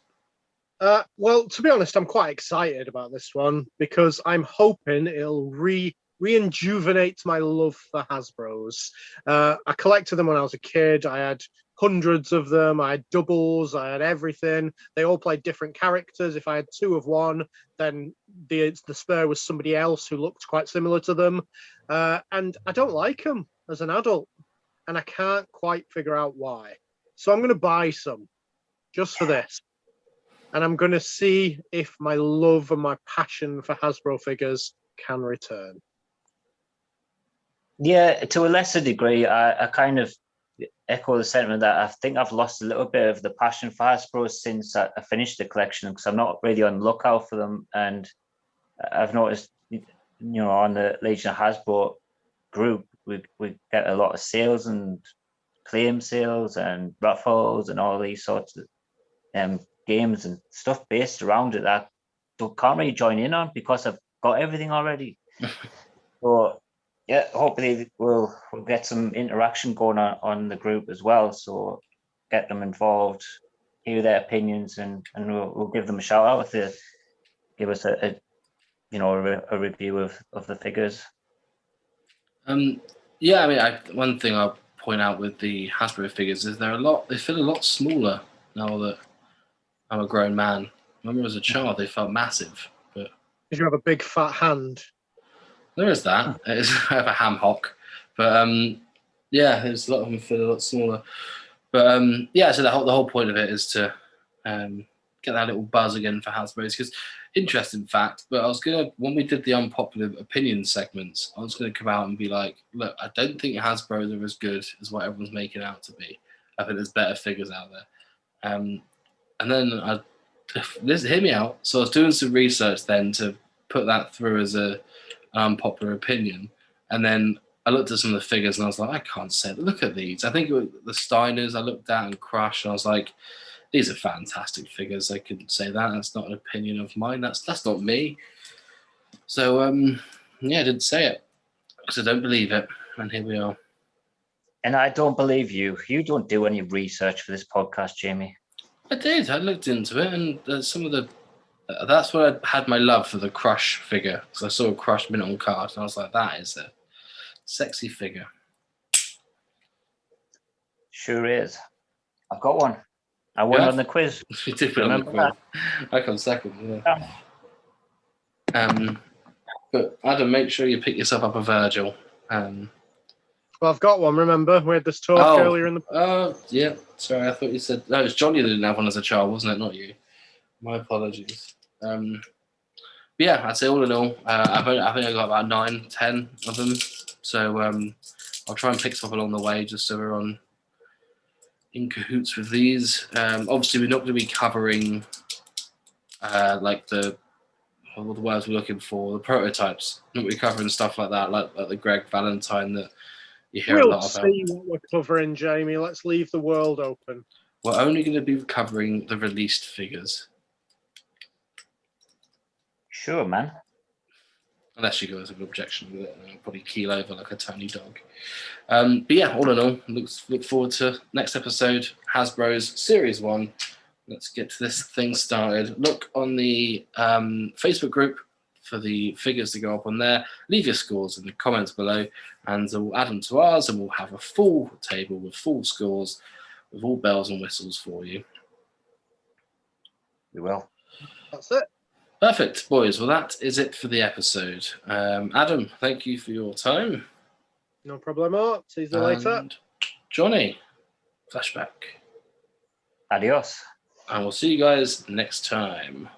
Well, to be honest, I'm quite excited about this one because I'm hoping it'll rejuvenate my love for Hasbro's. I collected them when I was a kid. I had hundreds of them. I had doubles. I had everything. They all played different characters. If I had 2 of one, then the spare was somebody else who looked quite similar to them. And I don't like them as an adult, and I can't quite figure out why. So I'm going to buy some just for this. And I'm going to see if my love and my passion for Hasbro figures can return. Yeah, to a lesser degree, I kind of echo the sentiment that I think I've lost a little bit of the passion for Hasbro since I finished the collection, because I'm not really on the lookout for them. And I've noticed, on the Legion of Hasbro group, we get a lot of sales and claim sales and raffles and all these sorts of games and stuff based around it that I can't really join in on because I've got everything already. So yeah, hopefully we'll get some interaction going on the group as well. So get them involved, hear their opinions, and we'll give them a shout out if they give us a review of the figures. One thing I'll point out with the Hasbro figures is they feel a lot smaller now that I'm a grown man. Remember as a child, they felt massive, but Because you have a big fat hand. there is that. It's I have a ham hock, but yeah, there's a lot of them feel a lot smaller. But yeah, so the whole point of it is to get that little buzz again for Hasbro's. Because interesting fact, but I was gonna, when we did the unpopular opinion segments, I was gonna come out and be like, look, I don't think Hasbro's are as good as what everyone's making out to be. I think there's better figures out there. And then hear me out. So I was doing some research then to put that through as an unpopular opinion, and then I looked at some of the figures and I was like, I can't say it. Look at these. I think it was the Steiners I looked at and Crush, and I was like, these are fantastic figures. I couldn't say that. That's not an opinion of mine. That's not me. So yeah, I didn't say it because I don't believe it, and here we are. And I don't believe you. You don't do any research for this podcast, Jamie. I did. I looked into it, and some of the. That's where I had my love for the Crush figure, because I saw a Crush mint on card, and I was like, that is a sexy figure. Sure is. I've got one. I won Yeah? on the quiz. You did put it on the Remember quiz. I come second. Yeah. But Adam, make sure you pick yourself up a Virgil. Well, I've got one, remember? We had this talk earlier in the... Yeah. Sorry, I thought you said... No, it's Johnny that didn't have one as a child, wasn't it? Not you. My apologies. Yeah, I'd say all in all, I think I got about 9, 10 of them. So I'll try and pick some up along the way just so we're in cahoots with these. Obviously, we're not going to be covering like what the words we're looking for, the prototypes. We're not going to be covering stuff like that, like the Greg Valentine that you hear a We'll lot about. see what we're covering, Jamie. Let's leave the world open. We're only going to be covering the released figures. Sure, man. Unless you guys have an objection with it, I'll probably keel over like a tiny dog. But yeah, all in all, look forward to next episode, Hasbro's Series 1. Let's get this thing started. Look on the Facebook group for the figures to go up on there. Leave your scores in the comments below, and we'll add them to ours, and we'll have a full table with full scores, with all bells and whistles for you. We will. That's it. Perfect, boys. Well, that is it for the episode. Adam, thank you for your time. No problemo. See you later. And Johnny, flashback. Adios. And we'll see you guys next time.